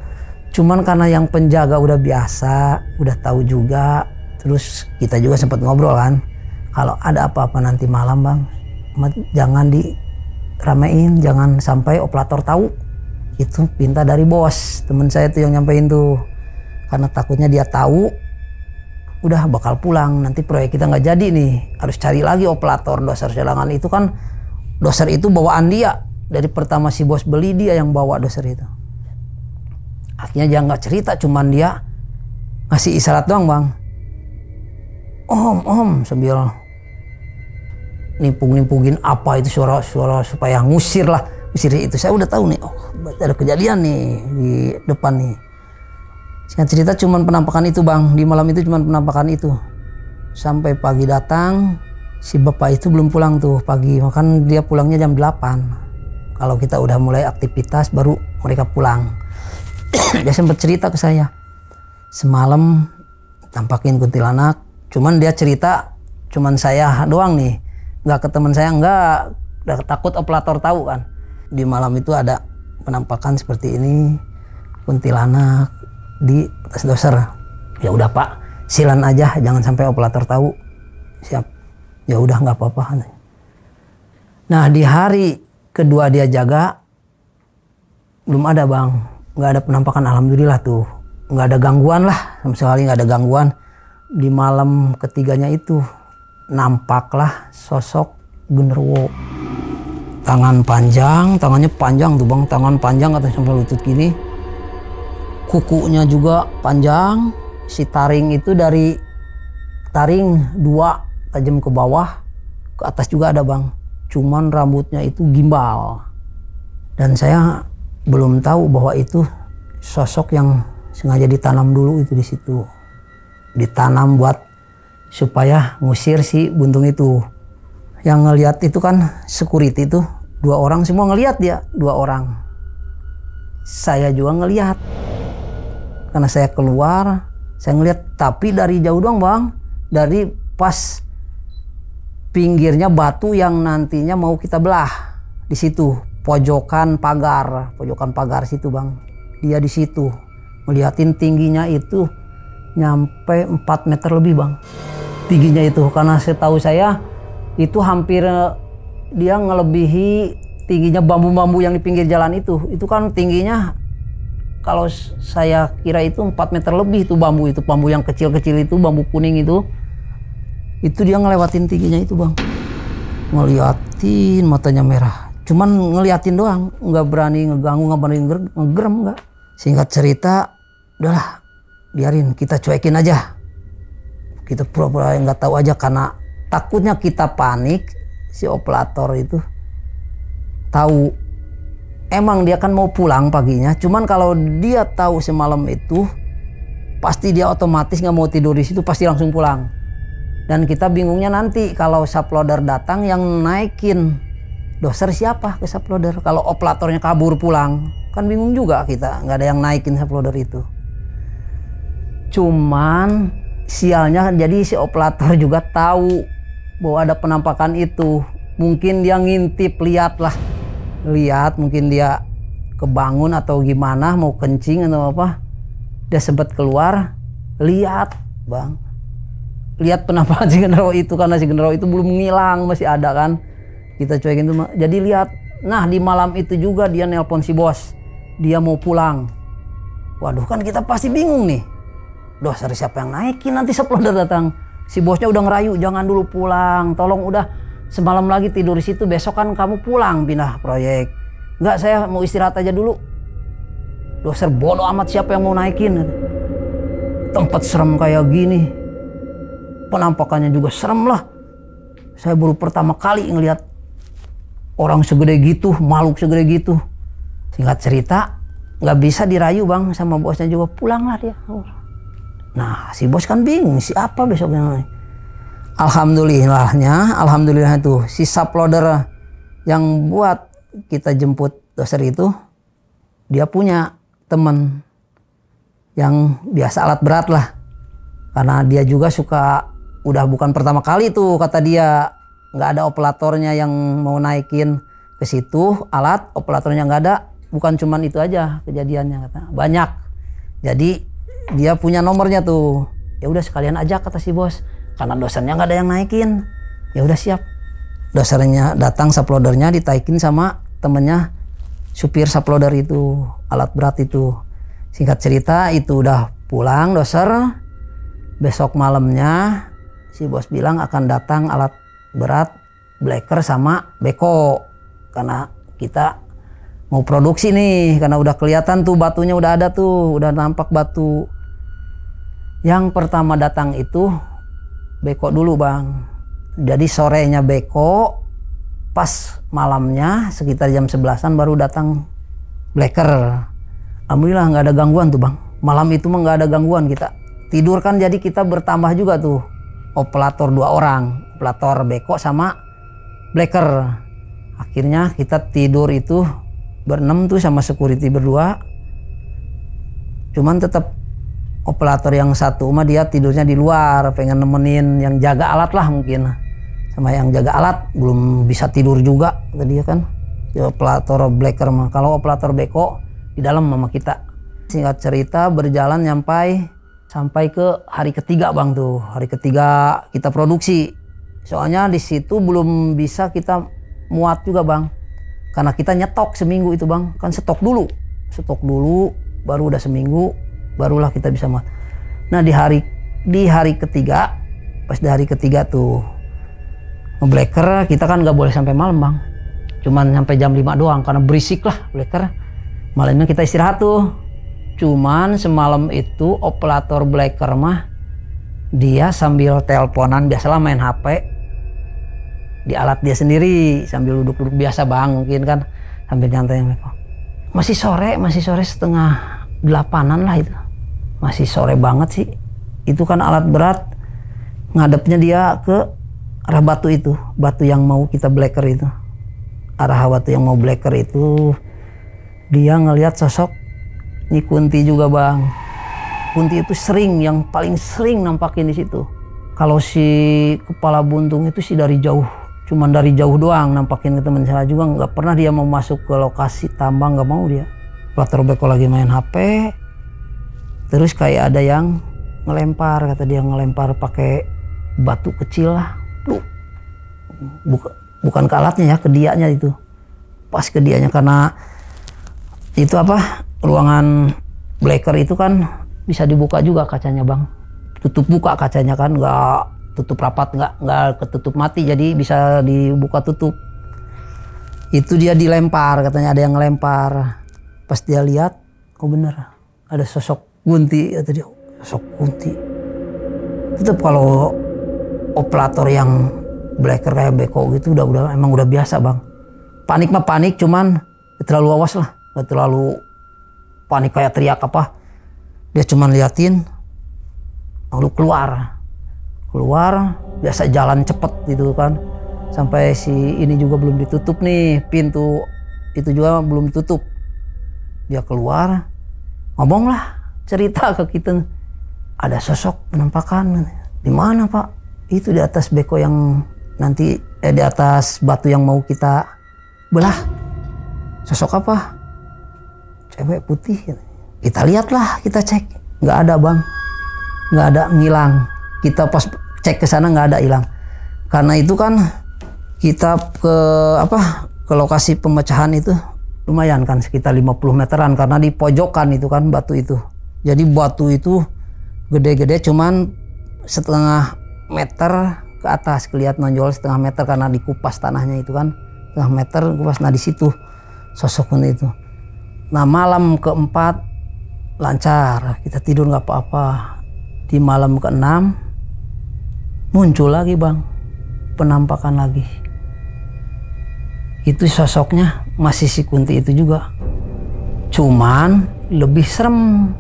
Cuman karena yang penjaga udah biasa, udah tahu juga. Terus kita juga sempat ngobrol kan. Kalau ada apa-apa nanti malam bang, jangan diramein, jangan sampai operator tahu. Itu perintah dari bos, temen saya tuh yang nyampein tuh. Karena takutnya dia tahu, udah bakal pulang. Nanti proyek kita nggak jadi nih, harus cari lagi operator doser. Sedangkan itu kan, doser itu bawaan dia. Dari pertama si bos beli, dia yang bawa doser itu. Akhirnya dia nggak cerita, cuman dia ngasih isyarat doang bang. Om sambil nimpung-nimpungin apa itu suara-suara supaya ngusir itu. Saya udah tahu nih, oh ada kejadian nih di depan nih. Singkat cerita cuman penampakan itu bang, di malam itu cuman penampakan itu. Sampai pagi datang, si bapak itu belum pulang tuh pagi, makan dia pulangnya jam 8. Kalau kita udah mulai aktivitas baru mereka pulang. Dia sempat cerita ke saya, semalam tampakin kuntilanak. Cuman dia cerita, cuman saya doang nih, nggak ke teman saya, nggak, udah takut operator tahu kan. Di malam itu ada penampakan seperti ini, kuntilanak di atas doser. Ya udah pak, silan aja, jangan sampai operator tahu. Siap. Ya udah nggak apa-apa. Nah di hari kedua dia jaga, belum ada bang, nggak ada penampakan, alhamdulillah tuh, nggak ada gangguan lah, sama sekali nggak ada gangguan. Di malam ketiganya itu nampaklah sosok genderuwo, tangannya panjang tuh bang, tangan panjang atau sampai lutut gini, kukunya juga panjang, si taring itu dari taring 2 tajam ke bawah, ke atas juga ada bang, cuman rambutnya itu gimbal. Dan saya belum tahu bahwa itu sosok yang sengaja ditanam dulu itu di situ. Ditanam buat supaya ngusir si buntung itu. Yang ngelihat itu kan security itu 2 orang semua ngelihat, dia 2 orang. Saya juga ngelihat. Karena saya keluar, saya ngelihat, tapi dari jauh doang bang. Dari pas pinggirnya batu yang nantinya mau kita belah. Di situ, pojokan pagar situ bang. Dia di situ. Ngeliatin tingginya itu nyampe 4 meter lebih bang, tingginya itu. Karena setahu saya itu hampir dia ngelebihi tingginya bambu-bambu yang di pinggir jalan itu kan tingginya, kalau saya kira itu 4 meter lebih itu bambu yang kecil-kecil itu, bambu kuning itu dia ngelewatin tingginya itu bang. Ngeliatin, matanya merah, cuman ngeliatin doang, nggak berani ngeganggu, nggak berani ngegerem, nggak. Singkat cerita, udahlah biarin, kita cuekin aja, kita pura-pura nggak tahu aja. Karena takutnya kita panik, si operator itu tahu, emang dia kan mau pulang paginya, cuman kalau dia tahu semalam itu pasti dia otomatis nggak mau tidur di situ, pasti langsung pulang. Dan kita bingungnya nanti kalau subloader datang, yang naikin doser siapa ke subloader? Kalau operatornya kabur pulang kan bingung juga kita, nggak ada yang naikin subloader itu. Cuman sialnya jadi si operator juga tahu bahwa ada penampakan itu. Mungkin dia ngintip, lihat, mungkin dia kebangun atau gimana, mau kencing atau apa. Dia sempat keluar, lihat bang, lihat penampakan si genderuwo itu, karena si genderuwo itu belum ngilang, masih ada kan. Kita cuekin tuh. Jadi lihat, nah di malam itu juga dia nelpon si bos. Dia mau pulang. Waduh, kan kita pasti bingung nih. Doser siapa yang naikin nanti Saploder datang. Si bosnya udah ngerayu, jangan dulu pulang. Tolong udah semalam lagi tidur di situ, besok kan kamu pulang pindah proyek. Enggak, saya mau istirahat aja dulu. Doser bodoh amat siapa yang mau naikin. Tempat serem kayak gini. Penampakannya juga serem lah. Saya baru pertama kali ngelihat orang segede gitu, makhluk segede gitu. Singkat cerita, nggak bisa dirayu bang sama bosnya juga, pulanglah dia. Nah si bos kan bingung, siapa besoknya. Alhamdulillah itu si Saploder yang buat kita jemput doser itu, dia punya temen yang biasa alat berat lah. Karena dia juga suka, udah bukan pertama kali tuh kata dia, nggak ada operatornya yang mau naikin ke situ alat, operatornya nggak ada. Bukan cuman itu aja kejadiannya, kata banyak. Jadi dia punya nomornya tuh. Ya udah sekalian aja kata si bos, karena dosernya nggak ada yang naikin. Ya udah siap. Dosernya datang, Saplodernya ditaikin sama temennya supir Saploder itu, alat berat itu. Singkat cerita itu udah pulang doser. Besok malamnya si bos bilang akan datang alat berat, bleker sama beko, karena kita mau produksi nih, karena udah kelihatan tuh batunya udah ada tuh, udah nampak batu. Yang pertama datang itu beko dulu bang. Jadi sorenya beko, pas malamnya sekitar jam 11-an baru datang bleker. Alhamdulillah nggak ada gangguan tuh bang. Malam itu mah nggak ada gangguan, kita tidur kan, jadi kita bertambah juga tuh operator 2 orang, operator beko sama bleker. Akhirnya kita tidur itu berenam tuh sama security berdua. Cuman tetap operator yang satu mah dia tidurnya di luar, pengen nemenin yang jaga alat lah mungkin. Sama yang jaga alat belum bisa tidur juga tadi kan. Si operator bleker mah, kalau operator beko di dalam sama kita. Singkat cerita berjalan sampai ke hari ketiga bang tuh. Hari ketiga kita produksi. Soalnya di situ belum bisa kita muat juga bang. Karena kita nyetok seminggu itu bang, kan stok dulu, baru udah seminggu, barulah kita bisa muat. Nah di hari ketiga, pas di hari ketiga tuh ngebleker, kita kan nggak boleh sampai malam bang, cuman sampai jam 5 doang, karena berisik lah bleker. Malamnya kita istirahat tuh, cuman semalam itu operator bleker mah dia sambil teleponan, biasalah main HP di alat dia sendiri sambil duduk-duduk biasa bang, mungkin kan sambil nyantai. Masih sore 7:30 lah itu, masih sore banget sih. Itu kan alat berat ngadepnya dia ke arah batu itu, batu yang mau kita bleker itu, arah batu yang mau bleker itu. Dia ngelihat sosok Nyi Kunti juga bang. Kunti itu yang paling sering nampakin di situ. Kalau si kepala buntung itu sih dari jauh, cuman dari jauh doang nampakin ke teman saya juga, nggak pernah dia mau masuk ke lokasi tambang, nggak mau dia. Operator beko lagi main HP, terus kayak ada yang ngelempar, kata dia ngelempar pakai batu kecil lah. Bukan ke alatnya ya, ke dianya itu. Pas ke dianya, karena itu ruangan bleker itu kan bisa dibuka juga kacanya bang. Tutup buka kacanya kan, nggak tutup rapat, nggak ketutup mati, jadi bisa dibuka tutup. Itu dia dilempar, katanya ada yang ngelempar. Pas dia lihat, oh bener ada sosok Kunti, kata dia, sosok Kunti. Tetap kalau operator yang bleker kayak beko gitu emang udah biasa bang. Panik mah panik, cuman terlalu awas lah, nggak terlalu panik kayak teriak apa. Dia cuman liatin, lalu keluar biasa jalan cepet gitu kan, sampai si ini juga belum ditutup nih, pintu itu juga belum tutup. Dia keluar, ngomong lah, cerita ke kita, ada sosok penampakan. Di mana pak? Itu di atas beko yang nanti di atas batu yang mau kita belah. Sosok apa? Cewek putih. Kita lihat lah, kita cek, nggak ada bang, nggak ada, ngilang. Kita pas cek ke sana nggak ada, hilang. Karena itu kan kita ke lokasi pemecahan itu lumayan kan sekitar 50 meteran karena di pojokan itu kan batu itu. Jadi batu itu gede-gede cuman setengah meter ke atas, kelihatan nonjol setengah meter karena dikupas tanahnya itu kan setengah meter kupas. Nah di situ sosok kunti itu. Nah malam keempat lancar, kita tidur nggak apa-apa. Di malam keenam muncul lagi bang, penampakan lagi. Itu sosoknya masih si Kunti itu juga, cuman lebih serem,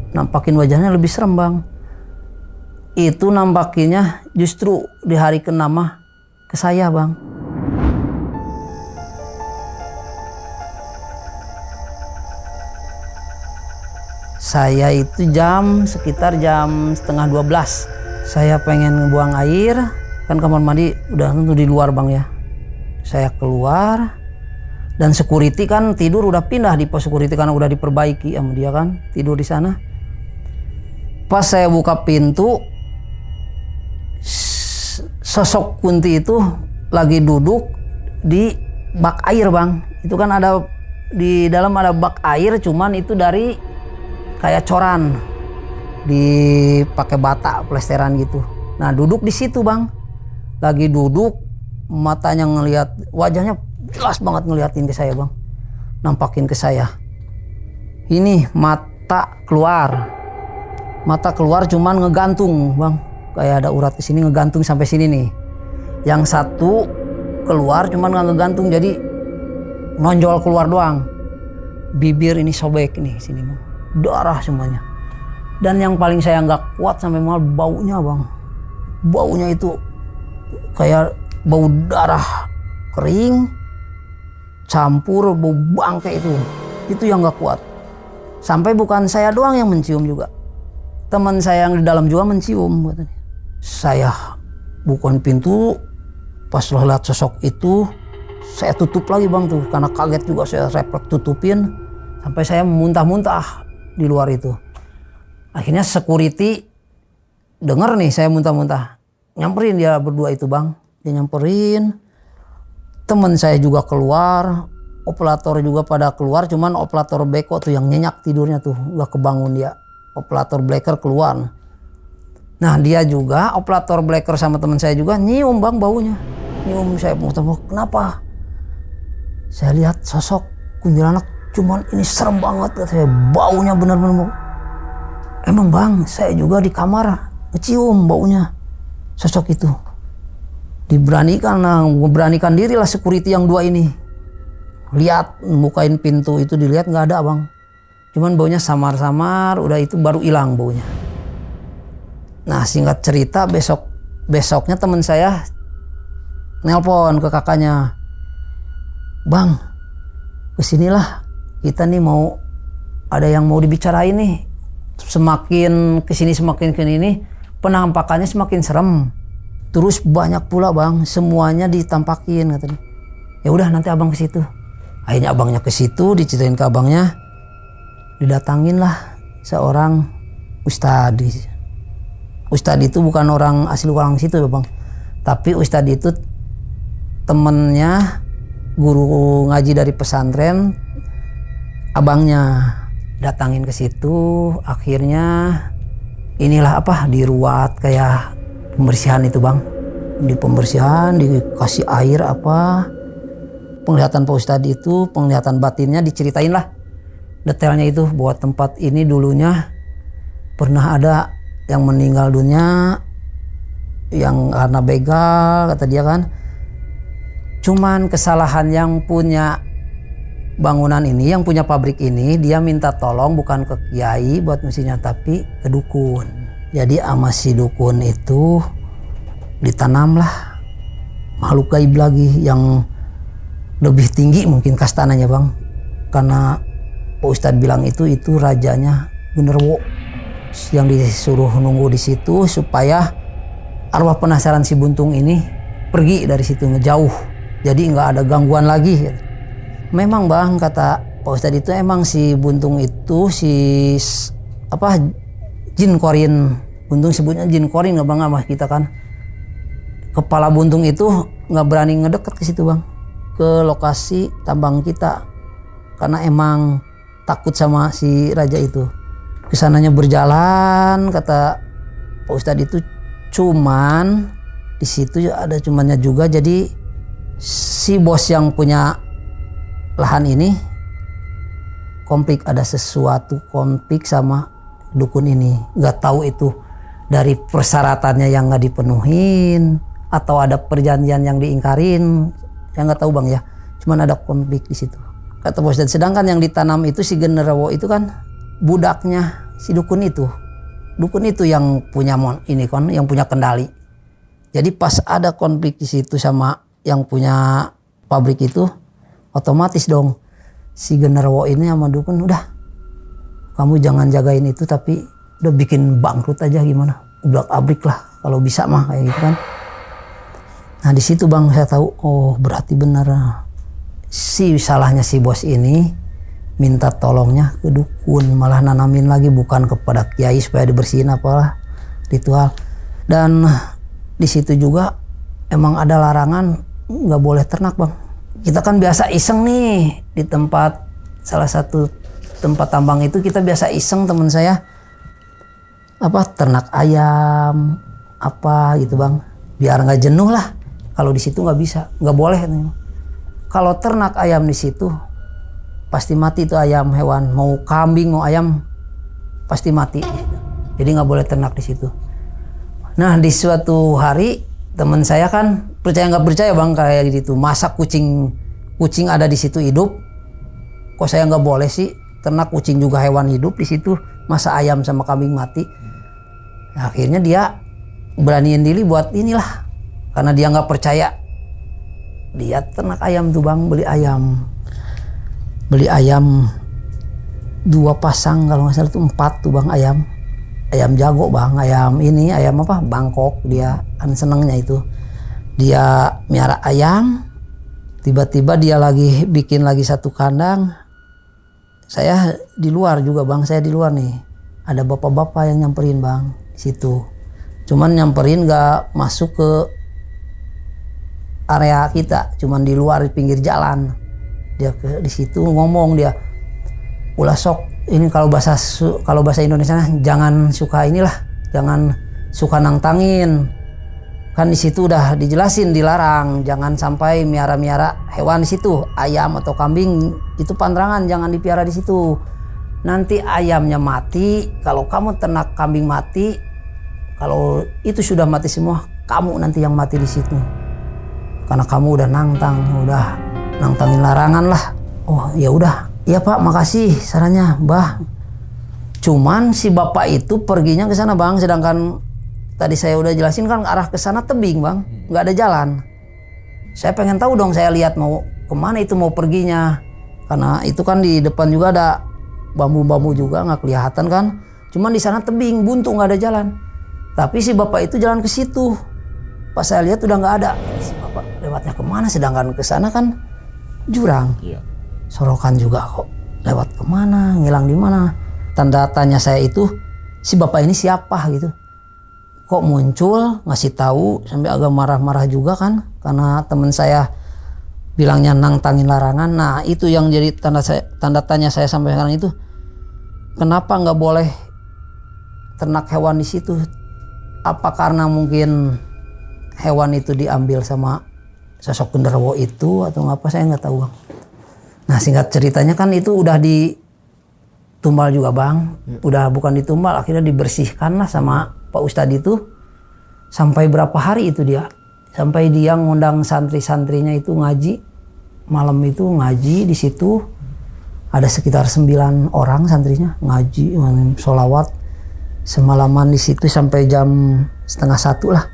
nampakin wajahnya lebih serem bang. Itu nampakinnya justru di hari ke-6 ke saya bang. Saya itu sekitar jam setengah 12. Saya pengen buang air, kan kamar mandi udah tentu di luar bang ya. Saya keluar dan security kan tidur udah pindah di pos security karena udah diperbaiki sama dia kan, tidur di sana. Pas saya buka pintu, sosok Kunti itu lagi duduk di bak air bang. Itu kan ada di dalam ada bak air, cuman itu dari kayak coran dipakai bata plesteran gitu. Nah duduk di situ bang, lagi duduk, matanya ngelihat, wajahnya jelas banget ngeliatin ke saya bang, nampakin ke saya. Ini mata keluar cuman ngegantung bang, kayak ada urat di sini ngegantung sampai sini nih. Yang satu keluar cuman nggak ngegantung, jadi nonjol keluar doang. Bibir ini sobek nih sini bang, darah semuanya. Dan yang paling saya nggak kuat sampai mal baunya bang, baunya itu kayak bau darah kering campur bau bangke itu yang nggak kuat. Sampai bukan saya doang yang mencium juga, teman saya yang di dalam juga mencium. Saya bukain pintu, pas lihat sosok itu saya tutup lagi bang tuh, karena kaget juga saya refleks tutupin sampai saya muntah-muntah di luar itu. Akhirnya security denger nih saya muntah-muntah, nyamperin dia berdua itu bang. Dia nyamperin, teman saya juga keluar, operator juga pada keluar, cuman operator beko tuh yang nyenyak tidurnya tuh gak kebangun dia. Operator blacker keluar. Nah dia juga, operator blacker sama teman saya juga nyium bang baunya. Nyium, saya muntah-muntah, kenapa? Saya lihat sosok kuntilanak, cuman ini serem banget katanya, baunya benar-benar. Emang bang, saya juga di kamar ngecium baunya sosok itu. Memberanikan diri lah security yang dua ini. Lihat, bukain pintu itu dilihat nggak ada bang. Cuman baunya samar-samar, udah itu baru hilang baunya. Nah singkat cerita, besoknya teman saya nelpon ke kakaknya. Bang, kesinilah, kita nih mau ada yang mau dibicarain nih. Semakin kesini penampakannya semakin serem. Terus banyak pula bang, semuanya ditampakin katanya. Ya udah nanti abang ke situ. Akhirnya abangnya ke situ, diceritain ke abangnya, didatangin lah seorang ustadz. Ustadz itu bukan orang asli orang situ bang, tapi ustadz itu temennya guru ngaji dari pesantren abangnya. Datangin ke situ, akhirnya inilah diruat kayak pembersihan itu bang. Di pembersihan dikasih air penglihatan Pak Ustadz itu, penglihatan batinnya diceritain lah detailnya itu, bahwa tempat ini dulunya pernah ada yang meninggal dunia yang karena begal kata dia kan. Cuman kesalahan yang punya bangunan ini, yang punya pabrik ini, dia minta tolong bukan ke kiai buat mesinnya, tapi ke dukun. Jadi sama si dukun itu ditanamlah makhluk gaib lagi yang lebih tinggi mungkin kastananya bang. Karena Pak Ustadz bilang itu rajanya Genderuwo yang disuruh nunggu di situ supaya arwah penasaran si Buntung ini pergi dari situ ngejauh. Jadi nggak ada gangguan lagi. Memang bang, kata Pak Ustadz itu emang si Buntung itu jin korin Buntung sebutnya jin korin nggak bang, sama kita kan. Kepala buntung itu nggak berani ngedeket ke situ bang, ke lokasi tambang kita, karena emang takut sama si raja itu. Kesananya berjalan, kata Pak Ustadz itu, cuman di situ ada cumannya juga. Jadi si bos yang punya lahan ini konflik, ada sesuatu konflik sama dukun ini. Nggak tahu itu dari persyaratannya yang nggak dipenuhin atau ada perjanjian yang diingkarin, yang nggak tahu bang ya. Cuman ada konflik di situ, kata bos. Dan sedangkan yang ditanam itu si genderuwo itu kan budaknya si dukun itu. Dukun itu yang punya ini kan, yang punya kendali. Jadi pas ada konflik di situ sama yang punya pabrik itu, otomatis dong si genderuwo ini sama dukun, udah kamu jangan jagain itu, tapi udah bikin bangkrut aja, gimana, ubrak-abrik lah kalau bisa mah, kayak gitu kan. Nah di situ bang saya tahu, oh berarti benar si salahnya si bos ini minta tolongnya ke dukun, malah nanamin lagi bukan kepada kiai supaya dibersihin apalah ritual. Dan di situ juga emang ada larangan nggak boleh ternak bang. Kita kan biasa iseng nih di tempat, salah satu tempat tambang itu kita biasa iseng, teman saya apa ternak ayam apa gitu bang, biar nggak jenuh lah. Kalau di situ nggak bisa, nggak boleh. Kalau ternak ayam di situ pasti mati itu ayam, hewan, mau kambing mau ayam pasti mati. Jadi nggak boleh ternak di situ. Nah di suatu hari teman saya kan percaya nggak percaya bang kayak gitu, masa kucing ada di situ hidup, kok saya nggak boleh sih ternak kucing juga hewan hidup di situ, masa ayam sama kambing mati. Nah, akhirnya dia beraniin diri buat inilah, karena dia nggak percaya. Dia ternak ayam tuh bang, beli ayam 2 pasang kalau nggak salah tuh 4 tuh bang ayam jago bang, ayam apa Bangkok, dia kan senengnya itu. Dia miara ayam, tiba-tiba dia lagi bikin lagi satu kandang. Saya di luar juga bang, saya di luar nih, ada bapak-bapak yang nyamperin bang situ. Cuman nyamperin nggak masuk ke area kita, cuman di luar di pinggir jalan. Dia di situ ngomong, dia ulah sok ini, kalau bahasa Indonesia jangan suka inilah, jangan suka nantangin. Kan di situ udah dijelasin dilarang, jangan sampai miara-miara hewan di situ, ayam atau kambing itu pantangan, jangan dipiara di situ. Nanti ayamnya mati, kalau kamu ternak kambing mati, kalau itu sudah mati semua, kamu nanti yang mati di situ. Karena kamu udah nantangin larangan lah. Oh ya udah, iya Pak, makasih sarannya, Mbah. Cuman si bapak itu perginya ke sana bang, sedangkan tadi saya udah jelasin kan arah ke sana tebing bang, nggak ada jalan. Saya pengen tahu dong, saya lihat mau kemana itu mau perginya, karena itu kan di depan juga ada bambu-bambu juga nggak kelihatan kan. Cuman di sana tebing, buntu, nggak ada jalan. Tapi si bapak itu jalan ke situ. Pas saya lihat udah nggak ada. Si bapak lewatnya kemana? Sedangkan ke sana kan jurang, sorokan juga, kok lewat kemana? Ngilang di mana? Tanda tanya saya itu, si bapak ini siapa gitu? Kok muncul, ngasih tahu, sampai agak marah-marah juga kan, karena teman saya bilangnya nantangin larangan. Nah itu yang jadi tanda tanya saya sampai sekarang itu, kenapa nggak boleh ternak hewan di situ? Apa karena mungkin hewan itu diambil sama sosok genderuwo itu atau apa, saya nggak tahu bang. Nah singkat ceritanya kan itu udah ditumbal juga bang, udah bukan ditumbal, akhirnya dibersihkan lah sama Pak Ustadz itu. Sampai berapa hari itu dia, sampai dia ngundang santri-santrinya itu ngaji, malam itu ngaji di situ. Ada sekitar 9 orang santrinya ngaji, sholawat semalaman di situ sampai jam 12:30 lah.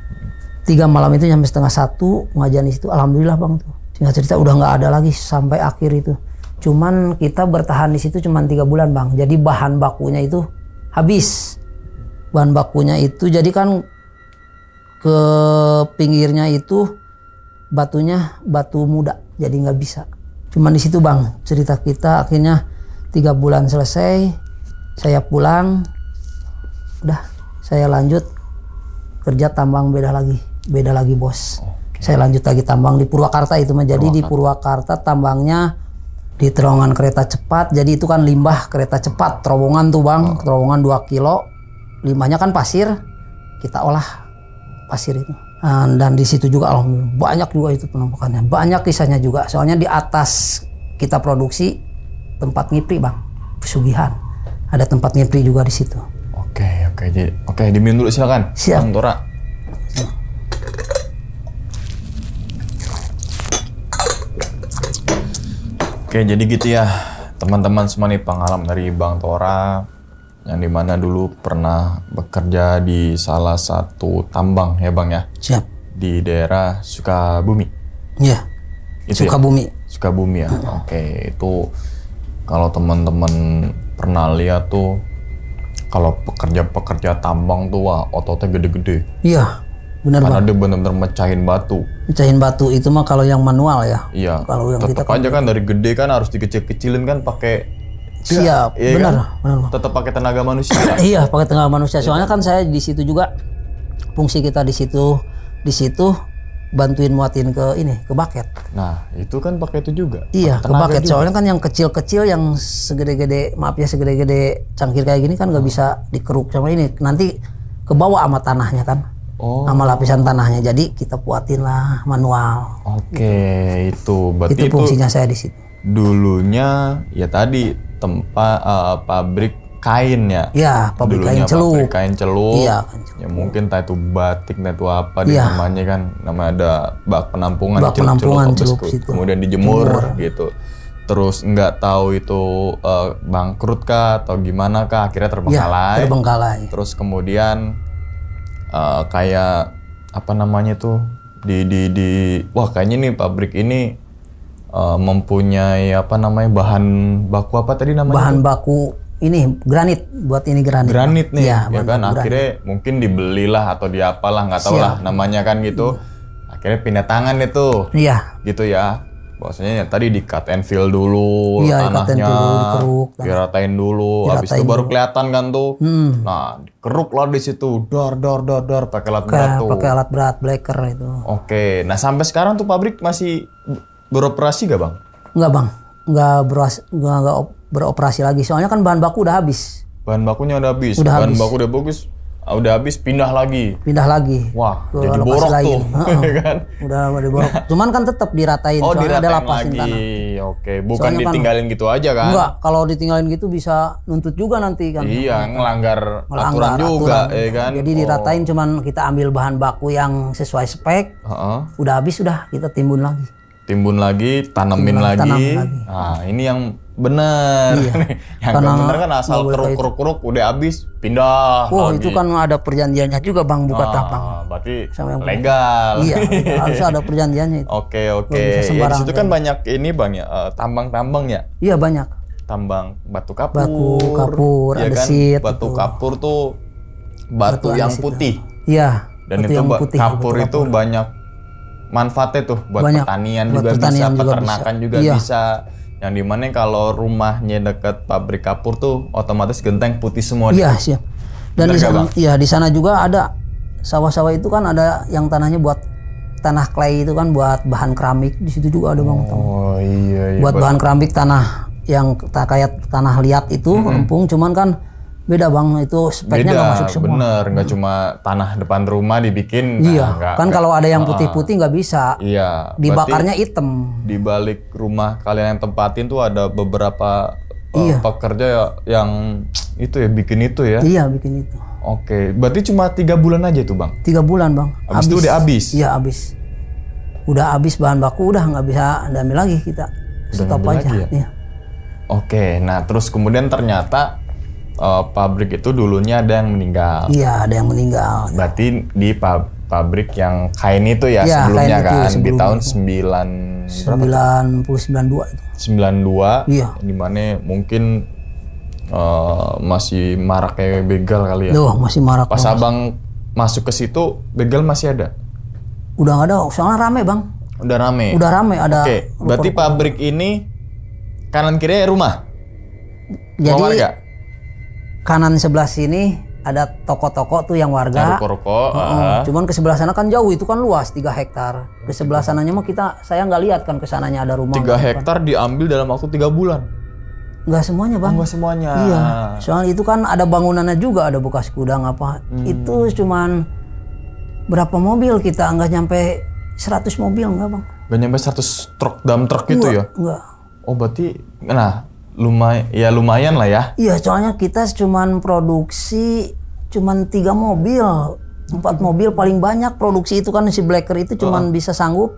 3 malam itu sampai 12:30 ngajian di situ. Alhamdulillah bang tuh. Singkat cerita udah nggak ada lagi sampai akhir itu. Cuman kita bertahan di situ cuman 3 bulan bang. Jadi bahan bakunya itu habis. Bahan bakunya itu jadi kan ke pinggirnya itu batunya batu muda, jadi nggak bisa. Cuman di situ bang cerita kita. Akhirnya 3 bulan selesai, saya pulang, udah saya lanjut kerja tambang beda lagi bos. Saya lanjut lagi tambang di Purwakarta itu mah. Jadi di Purwakarta tambangnya di terowongan kereta cepat. Jadi itu kan limbah kereta cepat, terowongan tuh bang, terowongan 2 kilo. Limbahnya kan pasir, kita olah pasir itu. Dan di situ juga alhamdulillah banyak juga itu penumpukannya, banyak kisahnya juga. Soalnya di atas kita produksi tempat ngipri bang, pesugihan. Ada tempat ngipri juga di situ. Oke, diminum dulu silakan. Siap. Bang Tora. Oke, jadi gitu ya teman-teman semua nih, pengalaman dari Bang Tora yang dimana dulu pernah bekerja di salah satu tambang ya Bang ya. Siap. Di daerah Sukabumi. Iya. Itu Sukabumi. Ya? Sukabumi ya. Oke, itu kalau teman-teman pernah lihat tuh, kalau pekerja tambang tuh wah ototnya gede-gede. Iya, benar Karena bang. dia benar-benar mecahin batu. Mecahin batu itu mah kalau yang manual ya. Iya. Kalau yang tetap kita aja kan dari gede kan harus dikecil-kecilin kan pakai. Siap, Iya benar, kan? benar bang. Tetap pakai tenaga manusia. Iya, pakai tenaga manusia. Soalnya kan saya di situ juga, fungsi kita di situ bantuin muatin ke bucket. Nah, itu kan pakai itu juga. Iya, ke Tenaga bucket. juga. Soalnya kan yang kecil-kecil yang segede-gede, maaf ya segede-gede cangkir kayak gini kan nggak bisa dikeruk sama ini. Nanti ke bawah sama tanahnya kan. Oh. Sama lapisan tanahnya. Jadi kita puatin lah manual. Oke, itu berarti Itu fungsinya saya di situ. dulunya ya tadi tempat pabrik kain ya. Iya, pabrik Dulunya kain celup. pabrik kain celup. Iya. Ya mungkin entah itu batik, entah itu apa Iya. namanya kan. Namanya ada bak penampungan Bak penampungan celup situ. Kemudian dijemur gitu. Terus nggak tahu itu bangkrut kah atau gimana kah, akhirnya Iya, terbengkalai. terbengkalai. Terus kemudian kayak apa namanya tuh wah kayaknya nih pabrik ini mempunyai apa namanya bahan baku apa tadi namanya? Bahan baku ini granit, buat ini granit. Granit nih, Iya, ya bahan kan baku akhirnya mungkin dibelilah atau diapalah nggak tahu lah namanya kan gitu. Akhirnya pindah tangan itu, granit. Iya, gitu ya. Bahwasanya ya, tadi di cut and fill dulu Iya, di cut and tanahnya, fill dulu, dikeruk. diratain dulu, habis itu baru kelihatan kan tuh. Nah, keruk lah di situ, dor pakai alat berat tuh. pakai alat berat blacker itu. Oke, nah sampai sekarang tuh pabrik masih beroperasi gak bang? Enggak bang, enggak beroperasi lagi. Soalnya kan bahan baku udah habis. Bahan bakunya udah habis, Udah bahan habis. baku udah habis pindah lagi. Pindah lagi. Wah, ke jadi lokasi borok lain. tuh, Heeh. kan? Udah diborok. Cuman kan tetap diratain. Oh, soalnya ada diratain lapasin lagi. tanah. Oke, bukan Soalnya kan- ditinggalin gitu aja kan? Enggak, kalau ditinggalin gitu bisa nuntut juga nanti kan. Iya, ngelanggar aturan Melanggar juga, aturan. ya kan? Jadi diratain, cuman kita ambil bahan baku yang sesuai spek. Heeh. Udah habis, udah kita timbun lagi. Timbun lagi, tanamin lagi. tanamin lagi. Nah, ini yang benar. Yang Karena nggak benar kan asal nggak boleh keruk udah habis, pindah Oh, lagi. itu kan ada perjanjiannya juga bang, buka tambang. Berarti Sama yang legal. Iya, harus ada perjanjiannya itu. Oke. bisa Ya, di sembarang situ kan banyak ini bang ya, tambang-tambang ya. Iya banyak. Tambang batu kapur. Kapur, ya kan? andesit, Batu itu. kapur tuh batu yang andesit putih. Iya. Dan batu itu yang putih, kapur batu itu banyak manfaatnya tuh buat Banyak. pertanian Buat juga pertanian bisa, juga peternakan bisa. juga Iya. bisa. Yang dimana kalau rumahnya dekat pabrik kapur tuh otomatis genteng putih semua. Iya siap. Dan Bener di nggak, sana, Bang? iya di sana juga ada sawah-sawah itu kan ada yang tanahnya buat tanah clay itu kan buat bahan keramik. Di situ juga ada bang. Oh iya. Buat bahan keramik tanah yang kayak tanah liat itu lempung, cuman kan beda bang, itu speknya nggak masuk semua. Bener, nggak cuma tanah depan rumah dibikin. Iya, nggak- kan nggak- kalau ada yang putih-putih nggak bisa. Iya. Dibakarnya hitam. Di balik rumah kalian yang tempatin tuh ada beberapa Iya. pekerja yang itu ya bikin itu ya. Iya bikin itu. Oke, berarti cuma 3 bulan aja tuh bang. 3 bulan bang. Habis itu udah habis? Iya habis. Udah habis bahan baku, udah nggak bisa diambil lagi kita. Stop ngambil aja. lagi ya? Iya. Oke, nah terus kemudian ternyata pabrik itu dulunya ada yang meninggal. Iya ada yang meninggal. Berarti di pabrik yang kain itu ya Iya, sebelumnya kain itu kan ya, di sebelumnya tahun itu. 92 itu. 92 Iya. dimana mungkin masih marak kayak begal kali ya. Duh masih marak. Pas Bang. abang masuk ke situ begal masih ada. Udah nggak ada, soalnya rame bang. Udah rame. Udah rame ada. Oke, berarti pabrik ini kanan kiri rumah. Rumah Jadi warga? kanan sebelah sini ada toko-toko tuh yang warga. Ruko-ruko. Cuman ke sebelah sana kan jauh, itu kan luas 3 hektar. Ke sebelah sananya mah saya nggak lihat kan ke sananya ada rumah. 3 hektar diambil dalam waktu 3 bulan. Nggak semuanya bang. Enggak semuanya. Iya. Soalnya itu kan ada bangunannya juga, ada bekas gudang apa. Itu cuman berapa mobil kita, nggak nyampe 100 mobil nggak bang? Gak nyampe 100 truk, dump truck gitu ya? Enggak. Oh berarti, nah lumayan lah ya. Iya, soalnya kita cuman produksi cuman 3 mobil, 4 mobil paling banyak produksi itu kan si Blacker itu cuman bisa sanggup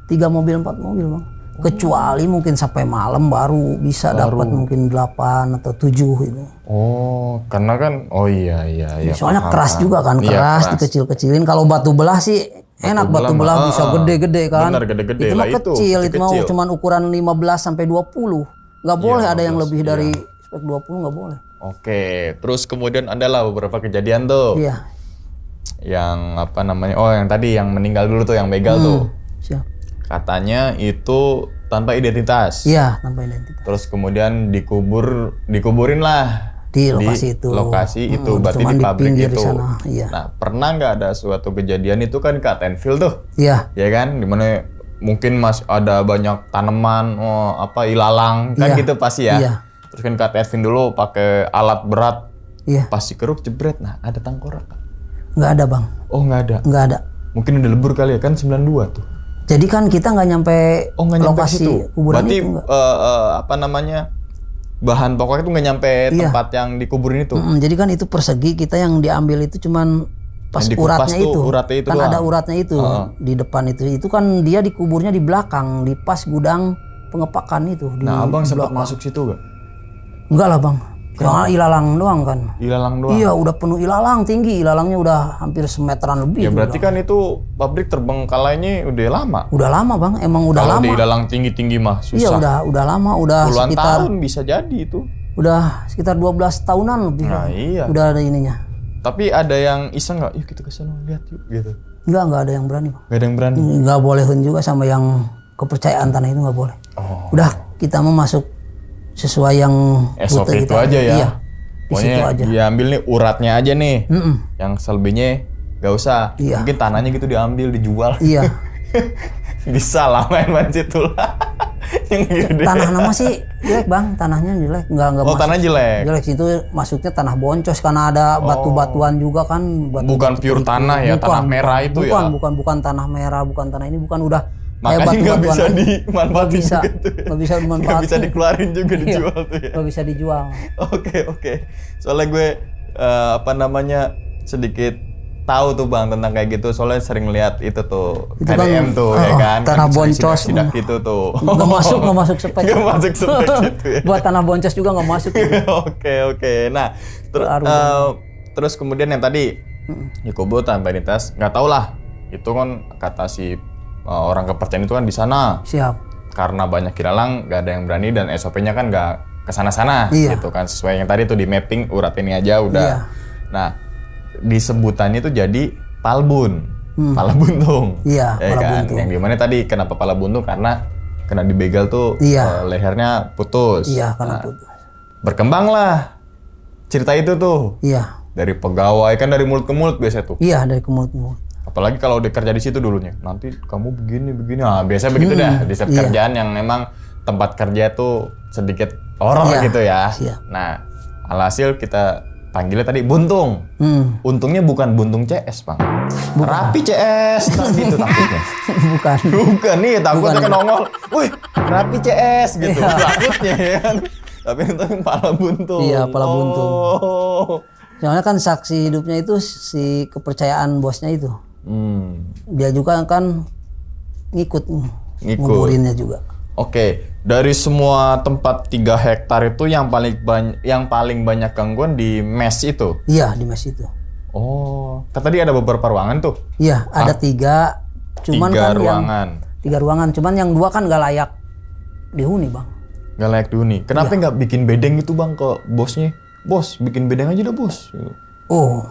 3 mobil 4 mobil bang. Kecuali mungkin sampai malam baru bisa dapat mungkin 8 atau 7 itu. Oh, karena kan, iya. Soalnya paham, keras paham. juga kan, Iya, keras dikecil-kecilin. Kalau batu belah sih enak, batu belah bisa gede-gede kan. Bener, gede-gede itu lah mah kecil, itu mah kecil. cuman ukuran 15 sampai 20. Nggak boleh ada yang 15, lebih dari spek 20 nggak boleh. Oke, terus kemudian adalah beberapa kejadian tuh. Iya. Yang apa namanya, yang tadi yang meninggal dulu tuh, yang begal tuh. Siap. Katanya itu tanpa identitas. Iya, tanpa identitas. Terus kemudian dikuburin lah. Di lokasi itu. Lokasi itu, berarti cuman di pabrik pinggir itu. di sana, iya. Nah, pernah nggak ada suatu kejadian itu kan Kak Tenfield tuh? Iya. Ya kan, dimana mungkin ada banyak tanaman, ilalang kan Iya. gitu pasti ya. Iya. Terus kan Kak Tenfield dulu pakai alat berat, Iya. pas dikeruk jebret, nah ada tengkorak. Nggak ada bang. Oh nggak ada. Nggak ada. Mungkin udah lebur kali ya, kan 92 tuh. Jadi kan kita nggak nyampe Nggak nyampe lokasi situ. kuburan Berarti itu nggak. bahan pokoknya itu nggak nyampe Iya. tempat yang dikuburin itu. Jadi kan itu persegi, kita yang diambil itu cuman pas Yang dikupas uratnya tuh, itu. uratnya itu kan doang. ada uratnya itu di depan itu. Itu kan dia dikuburnya di belakang, di pas gudang pengepakan itu. Nah, abang sempat belakang. masuk situ gak? Enggak lah bang. Soalnya ilalang doang kan. Ilalang doang. Iya, udah penuh ilalang, tinggi. Ilalangnya udah hampir semeteran lebih. Ya berarti kan itu pabrik terbengkalainya udah lama. Udah lama bang, emang udah Kalau lama. di ilalang tinggi-tinggi mah Iya susah. udah lama, udah Puluhan sekitar tahun bisa jadi itu. udah sekitar 12 tahunan lebih. Nah, Bang. iya. Udah ada ininya. Tapi ada yang iseng nggak? Yuk kita ke sana lihat yuk gitu. Enggak ada yang berani bang. Gak ada yang berani. Enggak bolehin juga sama yang kepercayaan tanah itu nggak boleh. Oh. Udah kita mau masuk sesuai yang SOP rute itu kita. aja ya. Iya. Di situ Pokoknya aja. diambil nih uratnya aja nih. Yang selebihnya gak usah. Iya. Mungkin tanahnya gitu diambil, dijual. Iya. Bisa lah main-main situ lah. Yang gede. Tanah nama sih jelek bang, tanahnya jelek, nggak Oh, masuk. tanah jelek. Jelek situ masuknya tanah boncos karena ada batu-batuan juga kan. Bukan pure tanah ya, tanah merah itu ya. Bukan tanah merah, bukan tanah ini, bukan udah kayak Makanya nggak batu-batuan bisa aja. dimanfaatin bisa, juga tuh ya. nggak bisa Nggak dimanfaatin. bisa dikeluarin juga dijual tuh ya. Nggak bisa dijual. Oke. Soalnya gue sedikit tahu tuh bang tentang kayak gitu. Soalnya sering lihat itu tuh Itu kan, KDM tuh ya kan. tanah boncos. Sidak gitu tuh. Nggak masuk spek. Nggak masuk spek gitu ya. Buat tanah boncos juga nggak masuk. Gitu. Oke. Nah, terus kemudian yang tadi Yakobo tanpa identitas, nggak tahu lah. Itu kan kata si orang kepercayaan itu kan di sana. Siap. Karena banyak ilalang, nggak ada yang berani dan SOP-nya kan nggak kesana-sana Iya. gitu kan. Sesuai yang tadi tuh di mapping urat ini aja udah. Iya. Nah, disebutannya itu jadi palbun, pala buntung. Iya, ya pala kan? buntung. Yang dimana tadi kenapa pala buntung? Karena kena dibegal tuh Iya. lehernya putus. Iya, karena Nah, putus. berkembanglah cerita itu tuh Iya. dari pegawai, kan dari mulut ke mulut biasa tuh. Iya, dari mulut. Apalagi kalau udah kerja di situ dulunya, nanti kamu begini. Nah, biasanya begitu dah di setiap kerjaan yang memang tempat kerja tuh sedikit horor Iya, gitu ya. iya. Nah, alhasil kita panggilnya tadi buntung. Untungnya bukan buntung CS, Bang. Rapi CS, nah, gitu takutnya. Bukan. Bukan nih, takutnya kan nongol. Wih, Rapi CS gitu. Takutnya ya kan. Tapi itu pala buntung. Iya, pala buntung. Oh. Soalnya kan saksi hidupnya itu si kepercayaan bosnya itu. Dia juga kan ngikut. Nguburinnya juga. Oke, dari semua tempat 3 hektar itu yang paling banyak gangguan di mes itu. Iya, di mes itu. Oh, tadi ada beberapa ruangan tuh. Iya, ada 3. Cuman 3 kan ruangan. 3 ruangan. Cuman yang 2 kan nggak layak dihuni, Bang. Gak layak dihuni. Kenapa nggak bikin bedeng itu bang ke bosnya? Bos, bikin bedeng aja dah bos. Oh,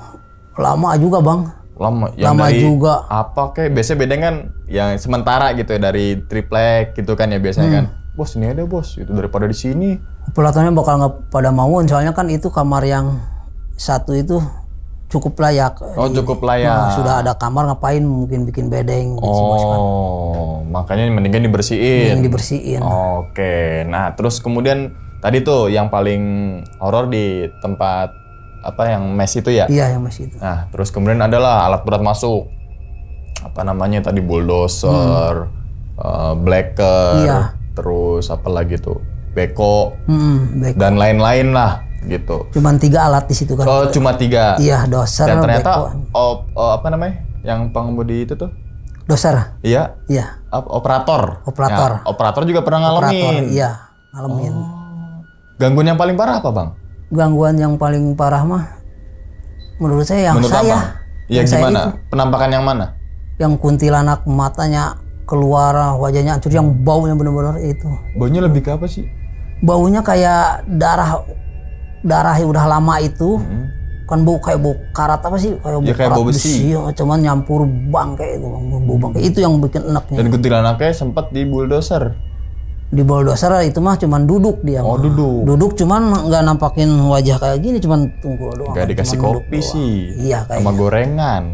lama juga, Bang. Lama Lama dari juga. apa kayak biasanya bedeng kan yang sementara gitu ya, dari triplek gitu kan ya biasanya kan. Bos ini ada bos, itu daripada di sini. Pelatonnya bakal nggak pada mauin, soalnya kan itu kamar yang satu itu cukup layak. Oh, cukup layak. Nah, sudah ada kamar, ngapain mungkin bikin bedeng gitu, Oh, makanya mendingan dibersihin. yang dibersihin. Oke, nah terus kemudian tadi tuh yang paling horor di tempat apa yang mes itu ya? Iya, yang masih itu. Nah, terus kemudian adalah alat berat masuk. Apa namanya tadi bulldozer, blacker, Iya. terus apa lagi tuh? Beko Baik. dan lain-lain lah gitu. Cuman 3 alat di situ kan. Oh, cuma 3. Iya, doser, Dan ternyata beko. apa namanya? Yang pengemudi itu tuh? Doser. Iya, Iya, operator. Operator. Ya, operator juga pernah operator. ngalamin. Iya, ngalamin. Gangguan yang paling parah apa, Bang? Gangguan yang paling parah mah menurut saya yang Menurut saya. Abang? Ya Yang saya gimana? itu, Penampakan yang mana? yang kuntilanak matanya keluar, wajahnya hancur, yang baunya benar-benar itu. Baunya lebih ke apa sih? Baunya kayak darah yang udah lama itu. Kan bau kayak bau karat apa sih? Kayak bau, Ya, kayak karat bau besi. ya, cuman nyampur bangkai itu, bau bangkai. Itu yang bikin enaknya. Dan kuntilanaknya sempat di bulldozer. Di bulldozer itu mah cuman duduk dia. Oh, mah. duduk. Duduk cuman nggak nampakin wajah kayak gini, cuman tunggu doang. Gak dikasih Cuman duduk kopi doang. sih. Iya, Sama kayak gorengan.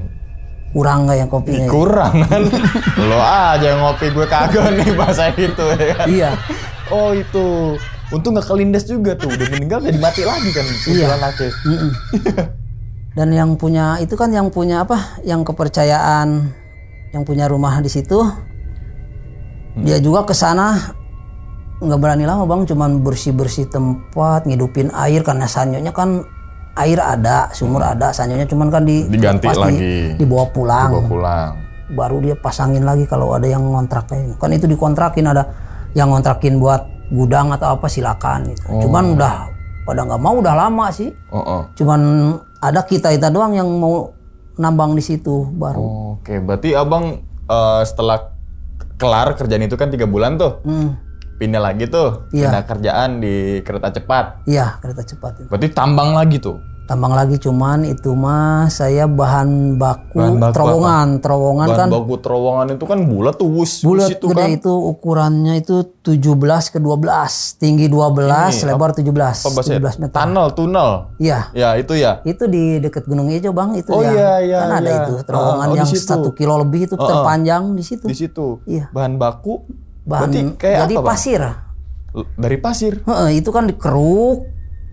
kurang nggak yang kopinya. Kurang kan? Lo aja yang ngopi, gue kagak nih bahasa itu ya kan? Iya. Oh itu. Untung gak kelindes juga tuh. Udah meninggal jadi mati lagi kan kuntilanaknya. Dan yang punya itu kan yang punya apa? Yang kepercayaan, yang punya rumah di situ. Dia juga ke sana nggak berani lama bang, cuman bersih tempat, ngidupin air karena sanyonya kan air ada, sumur ada, sanyonya cuman kan Diganti pas lagi. dibawa pulang. Dibawa pulang. Baru dia pasangin lagi kalau ada yang ngontrak kayak kan itu dikontrakin, ada yang ngontrakin buat gudang atau apa silakan gitu. Cuman udah pada nggak mau, udah lama sih. Cuman ada kita doang yang mau nambang di situ baru. Oke, berarti abang setelah kelar kerjaan itu kan 3 bulan tuh, pindah lagi tuh, Iya. pindah kerjaan di kereta cepat. Iya, kereta cepat itu. Berarti tambang lagi tuh. Tambang lagi, cuman itu mah saya bahan baku, Bahan baku terowongan Bahan kan baku terowongan itu kan bulat tuh, wus bulat itu gede kan. itu, ukurannya itu 17 ke 12, tinggi 12, lebar 17, Apa bahasa 17 meter. tunnel. Iya. Ya, itu ya. Itu di dekat Gunung Ijo bang, itu Oh, ya. iya, Kan ada iya. itu terowongan Oh, di yang situ. 1 kilo lebih itu terpanjang di situ. Di situ. Iya. Bahan baku. Bahan berarti kayak jadi apa, Bang? pasir. Dari pasir. Itu kan dikeruk,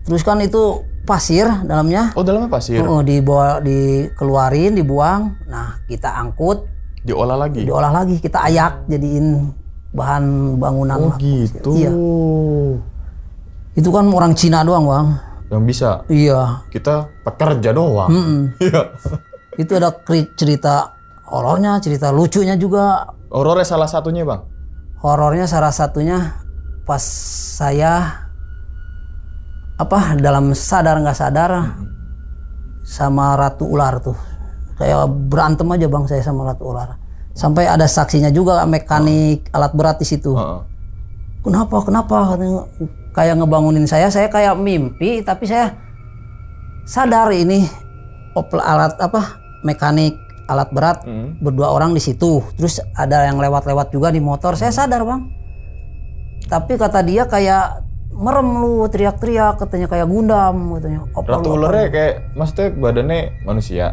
terus kan itu pasir dalamnya. Oh, dalamnya pasir. Dibawa, dikeluarin, dibuang. Nah, kita angkut, Diolah lagi. diolah lagi, kita ayak jadiin bahan bangunan. Oh, lah. gitu. Iya. Itu kan orang Cina doang, Bang. Yang bisa. Iya. Kita pekerja doang. Iya. Itu ada cerita horornya, cerita lucunya juga. Horornya salah satunya, Bang. Horornya salah satunya pas saya dalam sadar nggak sadar sama ratu ular tuh, kayak berantem aja bang saya sama ratu ular, sampai ada saksinya juga, mekanik alat berat di situ. Kenapa katanya, kayak ngebangunin saya kayak mimpi, tapi saya sadar ini alat mekanik alat berat, berdua orang di situ, terus ada yang lewat juga di motor, saya sadar bang, tapi kata dia kayak merem lu, teriak-teriak, katanya kayak gundam katanya. Ratu ularnya kayak maksudnya badannya manusia.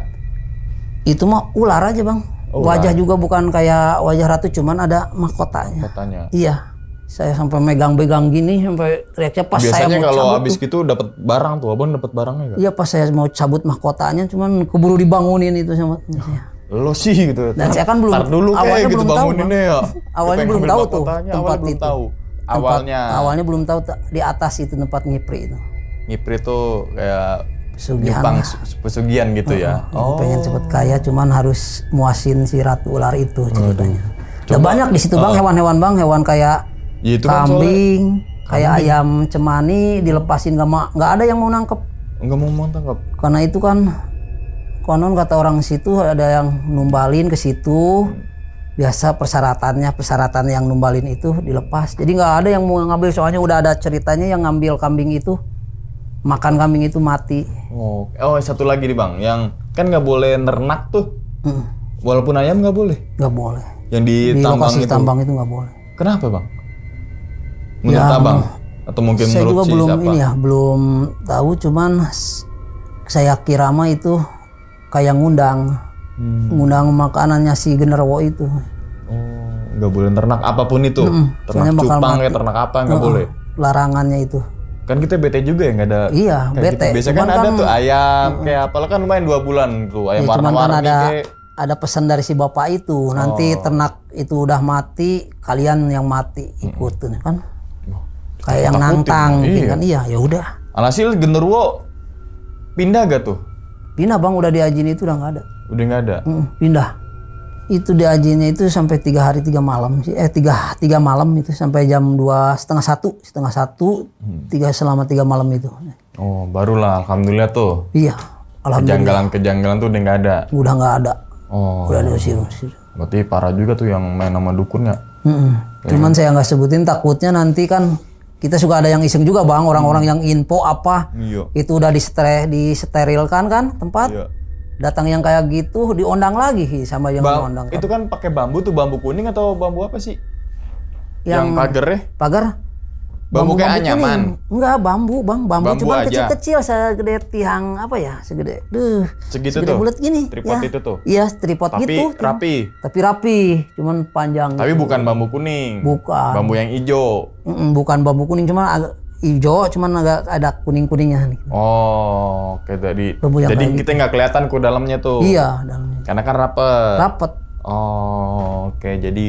Itu mah ular aja bang. Wajah juga bukan kayak wajah ratu, cuman ada mahkotanya. Katanya. Iya. Saya sampai megang-megang gini, sampai teriaknya pas saya Biasanya mau kalau cabut habis tuh. gitu dapat barang tuh, abang dapat barangnya gak? Iya, pas saya mau cabut mahkotanya, cuman keburu dibangunin itu sama saya. Lo sih gitu. Dan saya kan belum, Tar dulu awalnya kayak gitu belum tahu, banguninnya Bang. ya. Awalnya Kita belum ngambil tahu tuh mahkotanya, tempat belum itu. tahu. Awalnya Awalnya belum tahu di atas itu tempat ngipri itu. ngipri tuh kayak Pesugihan nyumbang lah. pesugihan gitu ya. Pengen cepet kaya, cuman harus muasin si ratu ular itu ceritanya. Ada Coba, banyak di situ bang, hewan-hewan bang, hewan kayak Ya, itu kan kambing, kayak ayam cemani dilepasin, nggak ada yang mau nangkep. Enggak mau tangkap. Karena itu kan konon kata orang situ ada yang numbalin ke situ. Biasa persyaratan yang numbalin itu dilepas. Jadi nggak ada yang mau ngambil, soalnya udah ada ceritanya yang ngambil kambing itu, makan kambing itu mati. Oh, satu lagi nih bang, yang kan nggak boleh nernak tuh. Walaupun ayam nggak boleh. Nggak boleh. Yang di Di tambang lokasi itu. tambang itu nggak boleh. Kenapa bang? Menurut Yang abang? Atau mungkin Saya menurut juga si belum siapa? belum tahu, cuman saya kira mah itu kayak ngundang makanannya si genderuwo itu. Oh, nggak boleh ternak apapun itu. Soalnya Ternak bakal cupang mati. kayak ternak apa nggak boleh. Larangannya itu. Kan kita bete juga ya nggak ada. Iya, kayak bete. Gitu. Biasanya kan ada tuh ayam kayak apalah kan lumayan 2 bulan tuh ayam Ya, cuman kan warna-warni kayak. ada pesan dari si bapak itu, nanti ternak itu udah mati, kalian yang mati ikutin kan. Kayak yang nantang gitu kan. Iya, ya udah. Alhasil genderuwo pindah gak tuh? Pindah Bang, udah diajin itu udah nggak ada. Udah nggak ada. Pindah. Itu diajinnya itu sampai 3 hari 3 malam sih. tiga malam itu sampai jam 2:30, setengah satu, selama 3 malam itu. Oh, barulah alhamdulillah tuh. Iya, alhamdulillah. Kejanggalan tuh udah nggak ada. Udah nggak ada. Oh. Udah diusir. Berarti parah juga tuh yang main sama dukunnya. Cuman saya nggak sebutin, takutnya nanti kan kita suka ada yang iseng juga Bang, orang-orang yang info apa Iya. itu udah disterilkan kan tempat. Iya. Datang yang kayak gitu diondang lagi sama yang mengondang. Itu kan pakai bambu tuh, bambu kuning atau bambu apa sih? Yang pagernya? Pagar. Bambu kayak kuning. anyaman. Enggak, bambu Bambu cuma aja. kecil-kecil segede tiang apa ya? Segede Segitu segede tuh? bulat gini. Tripod ya. itu tuh? Iya, tripod Tapi gitu. rapi. Tapi rapi, cuman panjang. Tapi bukan bambu kuning. Bukan. Bambu yang hijau. Bukan bambu kuning, cuman agak hijau, cuman agak ada kuning-kuningnya nih. Oh, oke jadi. Bambu yang Jadi kayak kita nggak kelihatan kok dalamnya tuh. Iya, dalamnya. Karena kan rapet. Rapet. Oh, oke. Jadi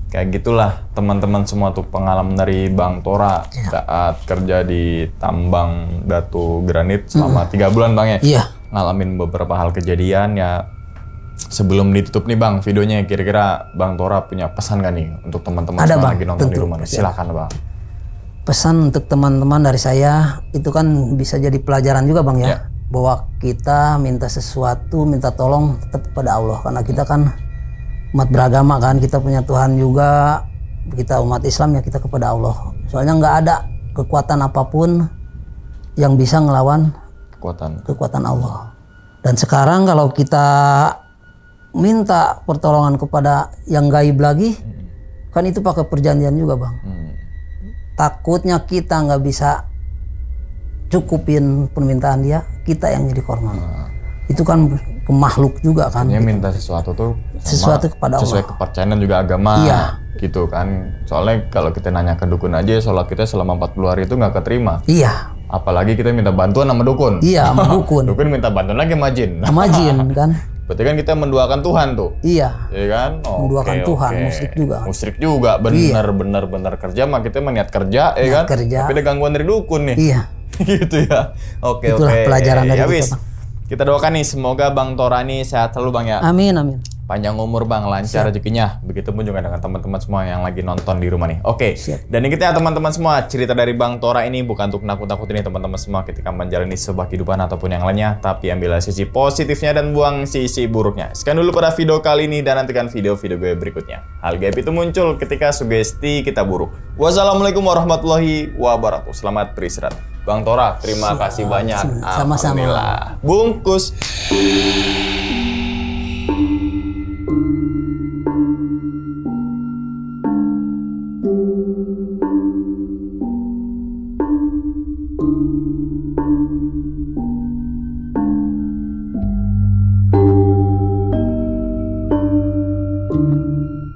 kayak gitulah teman-teman semua tuh pengalaman dari Bang Tora saat kerja di tambang batu granit selama 3 bulan Bang ya. Iya. Ngalamin beberapa hal kejadian ya. Sebelum ditutup nih Bang videonya, kira-kira Bang Tora punya pesan gak nih untuk teman-teman Ada, semua Bang. lagi nonton di Tentu. rumah? Silakan Bang. Pesan untuk teman-teman dari saya itu kan bisa jadi pelajaran juga Bang ya. Ya. Bahwa kita minta sesuatu, minta tolong tetap kepada Allah, karena kita kan umat beragama kan, kita punya Tuhan juga, kita umat Islam ya kita kepada Allah. Soalnya nggak ada kekuatan apapun yang bisa ngelawan kekuatan Allah. Dan sekarang kalau kita minta pertolongan kepada yang gaib lagi, kan itu pakai perjanjian juga Bang. Takutnya kita nggak bisa cukupin permintaan dia, kita yang jadi korban. Itu kan ke makhluk juga kan. Artinya minta sesuatu tuh Sesuatu kepada sesuai Allah. kepercayaan dan juga agama. Iya. Gitu kan. Soalnya kalau kita nanya ke dukun aja, sholat kita selama 40 hari itu nggak keterima. Iya, Apalagi kita minta bantuan sama dukun. iya, sama dukun, Dukun minta bantuan lagi sama jin. sama jin kan. Berarti kan kita menduakan Tuhan tuh. Iya, Iya kan? menduakan Oke, Tuhan, oke. musyrik juga. Musyrik juga, bener kerja mah kita niat kerja, ya kan? kerja. Tapi ada gangguan dari dukun nih. Iya. Gitu ya. Oke, Itulah oke. pelajaran dari ya, kita, wis. Bang. Kita doakan nih semoga Bang Tora nih sehat selalu Bang ya. Amin, amin. Panjang umur Bang, lancar rezekinya. Begitupun juga dengan teman-teman semua yang lagi nonton di rumah nih. Oke. Siap. Dan ingat ya teman-teman semua, cerita dari Bang Tora ini bukan untuk nakut-nakutin nih teman-teman semua ketika menjalani sebuah kehidupan ataupun yang lainnya, tapi ambillah sisi positifnya dan buang sisi buruknya. Sekian dulu pada video kali ini dan nantikan video-video gue berikutnya. Hal gaib itu muncul ketika sugesti kita buruk. Wassalamualaikum warahmatullahi wabarakatuh. Selamat beristirahat. Bang Tora, terima kasih banyak. Sama-sama. Alhamdulillah. Bungkus.